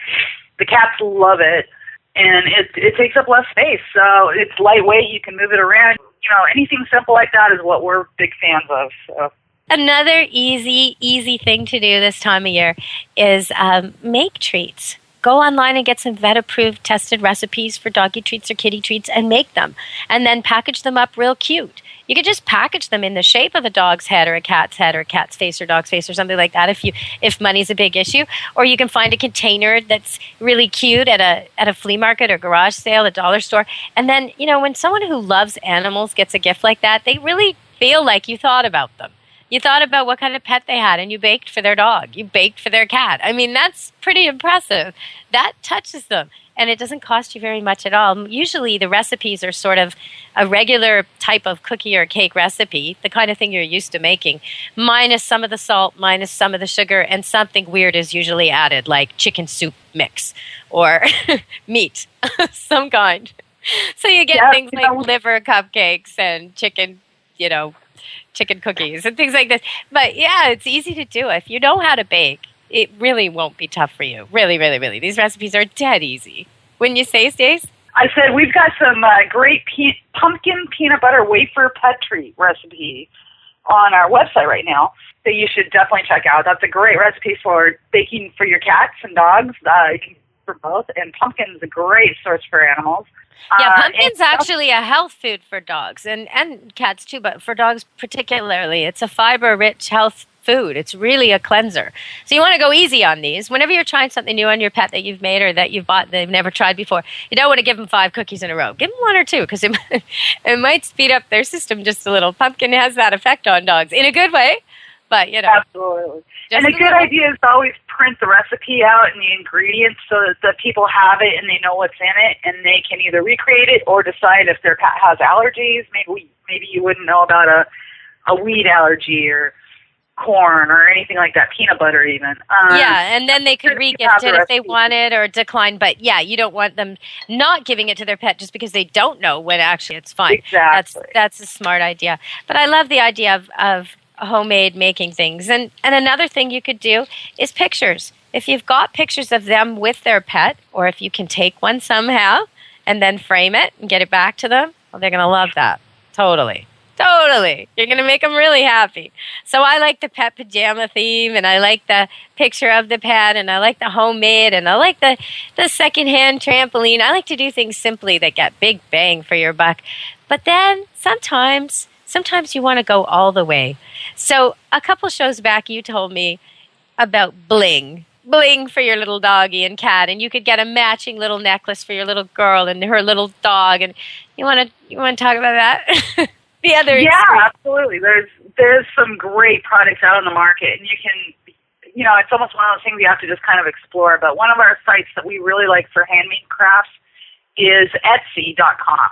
The cats love it, and it takes up less space. So it's lightweight. You can move it around. You know, anything simple like that is what we're big fans of. So. Another easy thing to do this time of year is make treats. Go online and get some vet-approved, tested recipes for doggy treats or kitty treats and make them. And then package them up real cute. You could just package them in the shape of a dog's head or a cat's face or dog's face or something like that if money's a big issue. Or you can find a container that's really cute at a flea market or garage sale, a dollar store. And then, you know, when someone who loves animals gets a gift like that, they really feel like you thought about them. You thought about what kind of pet they had, and you baked for their dog. You baked for their cat. I mean, that's pretty impressive. That touches them, and it doesn't cost you very much at all. Usually the recipes are sort of a regular type of cookie or cake recipe, the kind of thing you're used to making, minus some of the salt, minus some of the sugar, and something weird is usually added, like chicken soup mix or meat, some kind. So you get things like liver cupcakes and chicken cookies and things like this. But yeah, it's easy to do. If you know how to bake, it really won't be tough for you. Really, really, really. These recipes are dead easy. Wouldn't you say, Stace? I said we've got some great pumpkin peanut butter wafer pet treat recipe on our website right now that you should definitely check out. That's a great recipe for baking for your cats and dogs. You can for both. And pumpkin's a great source for animals. Yeah, pumpkin's actually a health food for dogs and cats too, but for dogs particularly. It's a fiber-rich health food. It's really a cleanser. So you want to go easy on these. Whenever you're trying something new on your pet that you've made or that you've bought that they've never tried before, you don't want to give them 5 cookies in a row. Give them 1 or 2 because it might speed up their system just a little. Pumpkin has that effect on dogs in a good way, but, you know. Absolutely. And a good idea is to always print the recipe out and the ingredients so that people have it and they know what's in it, and they can either recreate it or decide if their pet has allergies. Maybe you wouldn't know about a wheat allergy or corn or anything like that, peanut butter even. Yeah, and then they could re-gift it if they wanted or decline. But yeah, you don't want them not giving it to their pet just because they don't know when actually it's fine. Exactly. That's a smart idea. But I love the idea of homemade making things. And another thing you could do is pictures. If you've got pictures of them with their pet, or if you can take one somehow and then frame it and get it back to them, well, they're going to love that. Totally. You're going to make them really happy. So I like the pet pajama theme, and I like the picture of the pet, and I like the homemade, and I like the secondhand trampoline. I like to do things simply that get big bang for your buck. But then sometimes you want to go all the way. So a couple shows back, you told me about bling for your little doggy and cat, and you could get a matching little necklace for your little girl and her little dog. And you want to talk about that? The other extreme. Absolutely. There's some great products out on the market, and you can, it's almost one of those things you have to just kind of explore. But one of our sites that we really like for handmade crafts is Etsy.com.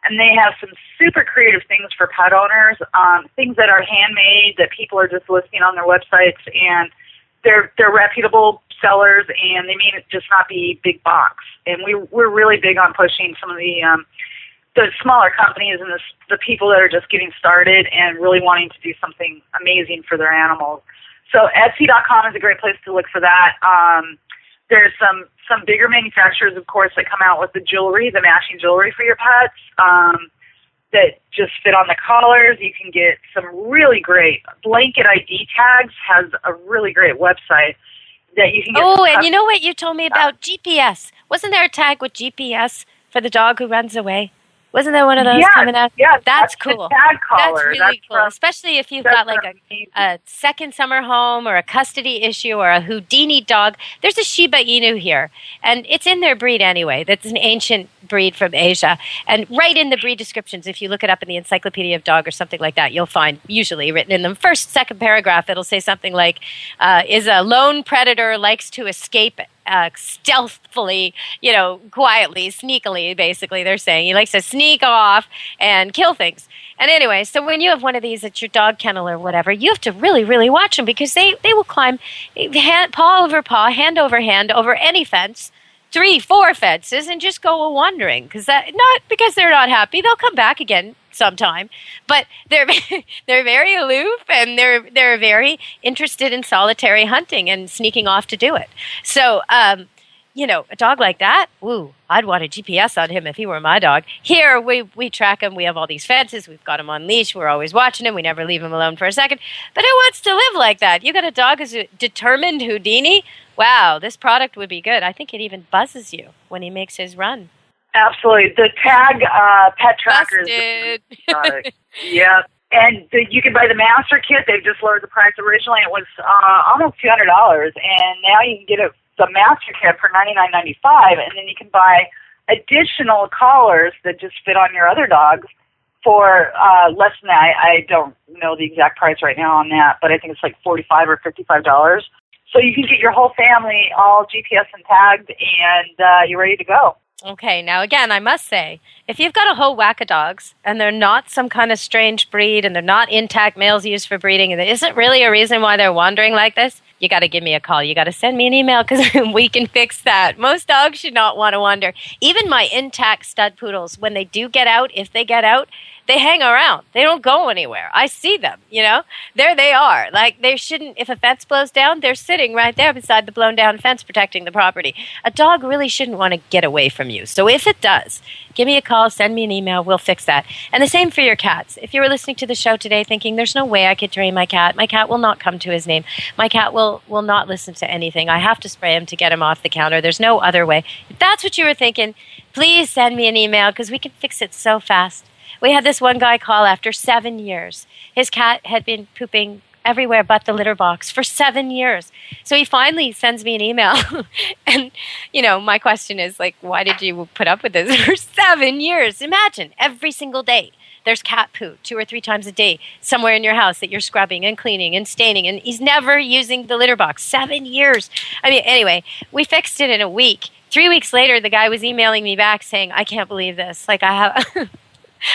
And they have some super creative things for pet owners, things that are handmade that people are just listing on their websites, and they're reputable sellers, and they may just not be big box. And we're really big on pushing some of the smaller companies and the people that are just getting started and really wanting to do something amazing for their animals. So Etsy.com is a great place to look for that. There's some bigger manufacturers, of course, that come out with the jewelry, the matching jewelry for your pets that just fit on the collars. You can get some really great Blanket ID Tags has a really great website that you can get. Oh, and you know what you told me about GPS? Wasn't there a tag with GPS for the dog who runs away? Wasn't there one of those coming out? Yeah, that's cool. The tag collar. That's really cool, especially if you've got like a second summer home or a custody issue or a Houdini dog. There's a Shiba Inu here, and it's in their breed anyway. That's an ancient breed from Asia. And right in the breed descriptions, if you look it up in the Encyclopedia of Dog or something like that, you'll find usually written in the first, second paragraph, it'll say something like, is a lone predator, likes to escape stealthily, quietly, sneakily, basically, they're saying. He likes to sneak off and kill things. And anyway, so when you have one of these at your dog kennel or whatever, you have to really, really watch them because they will climb paw over paw, hand over any fence, 3, 4 fences, and just go wandering. Not because they're not happy. They'll come back again sometime, but they're very aloof and they're very interested in solitary hunting and sneaking off to do it. So, a dog like that, I'd want a GPS on him if he were my dog. Here, we track him. We have all these fences. We've got him on leash. We're always watching him. We never leave him alone for a second. But who wants to live like that? You got a dog who's a determined Houdini? Wow, this product would be good. I think it even buzzes you when he makes his run. Absolutely. The tag pet tracker is the product. Yeah. And you can buy the master kit. They've just lowered the price. Originally it was almost $200, and now you can get the master kit for $99.95, and then you can buy additional collars that just fit on your other dogs for less than that. I don't know the exact price right now on that, but I think it's like $45 or $55. So you can get your whole family all GPS and tagged, and you're ready to go. Okay, now again, I must say, if you've got a whole whack of dogs and they're not some kind of strange breed and they're not intact males used for breeding and there isn't really a reason why they're wandering like this, you got to give me a call. You got to send me an email because we can fix that. Most dogs should not want to wander. Even my intact stud poodles, when they do get out, if they get out, they hang around. They don't go anywhere. I see them, There they are. Like, they shouldn't, if a fence blows down, they're sitting right there beside the blown down fence protecting the property. A dog really shouldn't want to get away from you. So if it does, give me a call, send me an email, we'll fix that. And the same for your cats. If you were listening to the show today thinking, there's no way I could train my cat will not come to his name. My cat will not listen to anything. I have to spray him to get him off the counter. There's no other way. If that's what you were thinking, please send me an email because we can fix it so fast. We had this one guy call after 7 years. His cat had been pooping everywhere but the litter box for 7 years. So he finally sends me an email. And, my question is, why did you put up with this for 7 years? Imagine, every single day, there's cat poo 2 or 3 times a day somewhere in your house that you're scrubbing and cleaning and staining. And he's never using the litter box. 7 years. Anyway, we fixed it in a week. 3 weeks later, the guy was emailing me back saying, I can't believe this.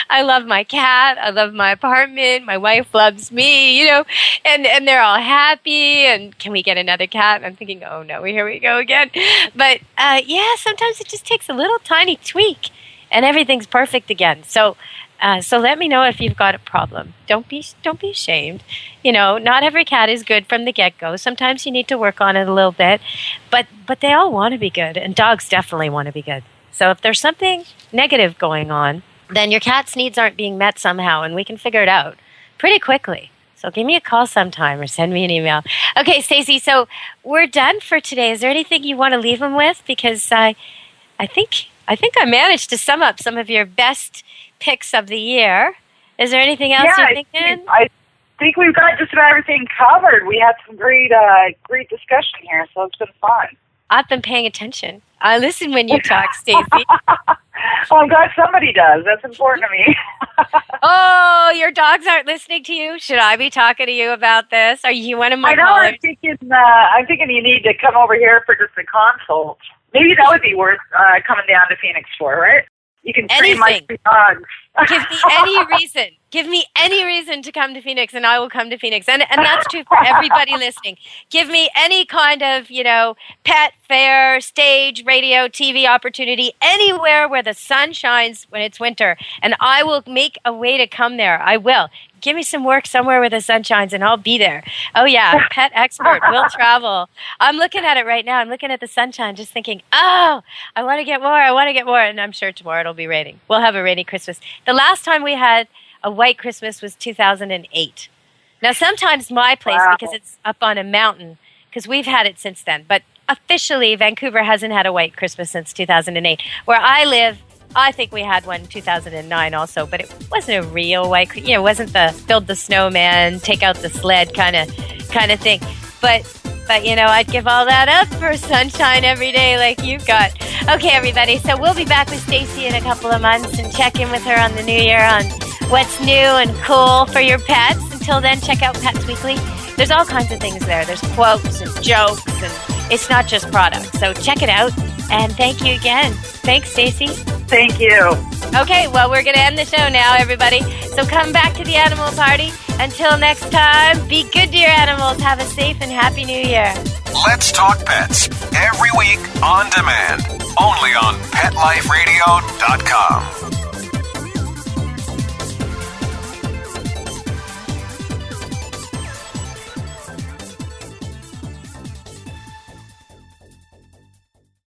I love my cat. I love my apartment. My wife loves me, and they're all happy. And can we get another cat? And I'm thinking, oh no, here we go again. But sometimes it just takes a little tiny tweak, and everything's perfect again. So let me know if you've got a problem. Don't be ashamed. Not every cat is good from the get-go. Sometimes you need to work on it a little bit, but they all want to be good, and dogs definitely want to be good. So if there's something negative going on, then your cat's needs aren't being met somehow, and we can figure it out pretty quickly. So give me a call sometime or send me an email. Okay, Stacey, so we're done for today. Is there anything you want to leave them with? Because I think I managed to sum up some of your best picks of the year. Is there anything else you're thinking? I think we've got just about everything covered. We had some great discussion here, so it's been fun. I've been paying attention. I listen when you talk, Stacey. Well, I'm glad somebody does. That's important to me. Oh, your dogs aren't listening to you? Should I be talking to you about this? Are you one of my I know. callers? I'm thinking you need to come over here for just a consult. Maybe that would be worth coming down to Phoenix for, right? You can train my dogs. Give me any reason. Give me any reason to come to Phoenix, and I will come to Phoenix. And that's true for everybody listening. Give me any kind of, pet fair, stage, radio, TV opportunity, anywhere where the sun shines when it's winter, and I will make a way to come there. I will. Give me some work somewhere where the sun shines, and I'll be there. Oh, yeah, pet expert, will travel. I'm looking at it right now. I'm looking at the sunshine, just thinking, I want to get more. I want to get more. And I'm sure tomorrow it'll be raining. We'll have a rainy Christmas. The last time we had a white Christmas was 2008. Now, sometimes my place, because it's up on a mountain, because we've had it since then. But officially, Vancouver hasn't had a white Christmas since 2008. Where I live, I think we had one in 2009 also, but it wasn't a real white, it wasn't the build the snowman, take out the sled kind of thing. But I'd give all that up for sunshine every day like you've got. Okay, everybody, so we'll be back with Stacey in a couple of months and check in with her on the new year on what's new and cool for your pets. Until then, check out Pets Weekly. There's all kinds of things there. There's quotes and jokes, and it's not just products. So check it out, and thank you again. Thanks, Stacey. Thank you. Okay, well, we're going to end the show now, everybody. So come back to the animal party. Until next time, be good to your animals. Have a safe and happy new year. Let's Talk Pets, every week on demand, only on PetLifeRadio.com.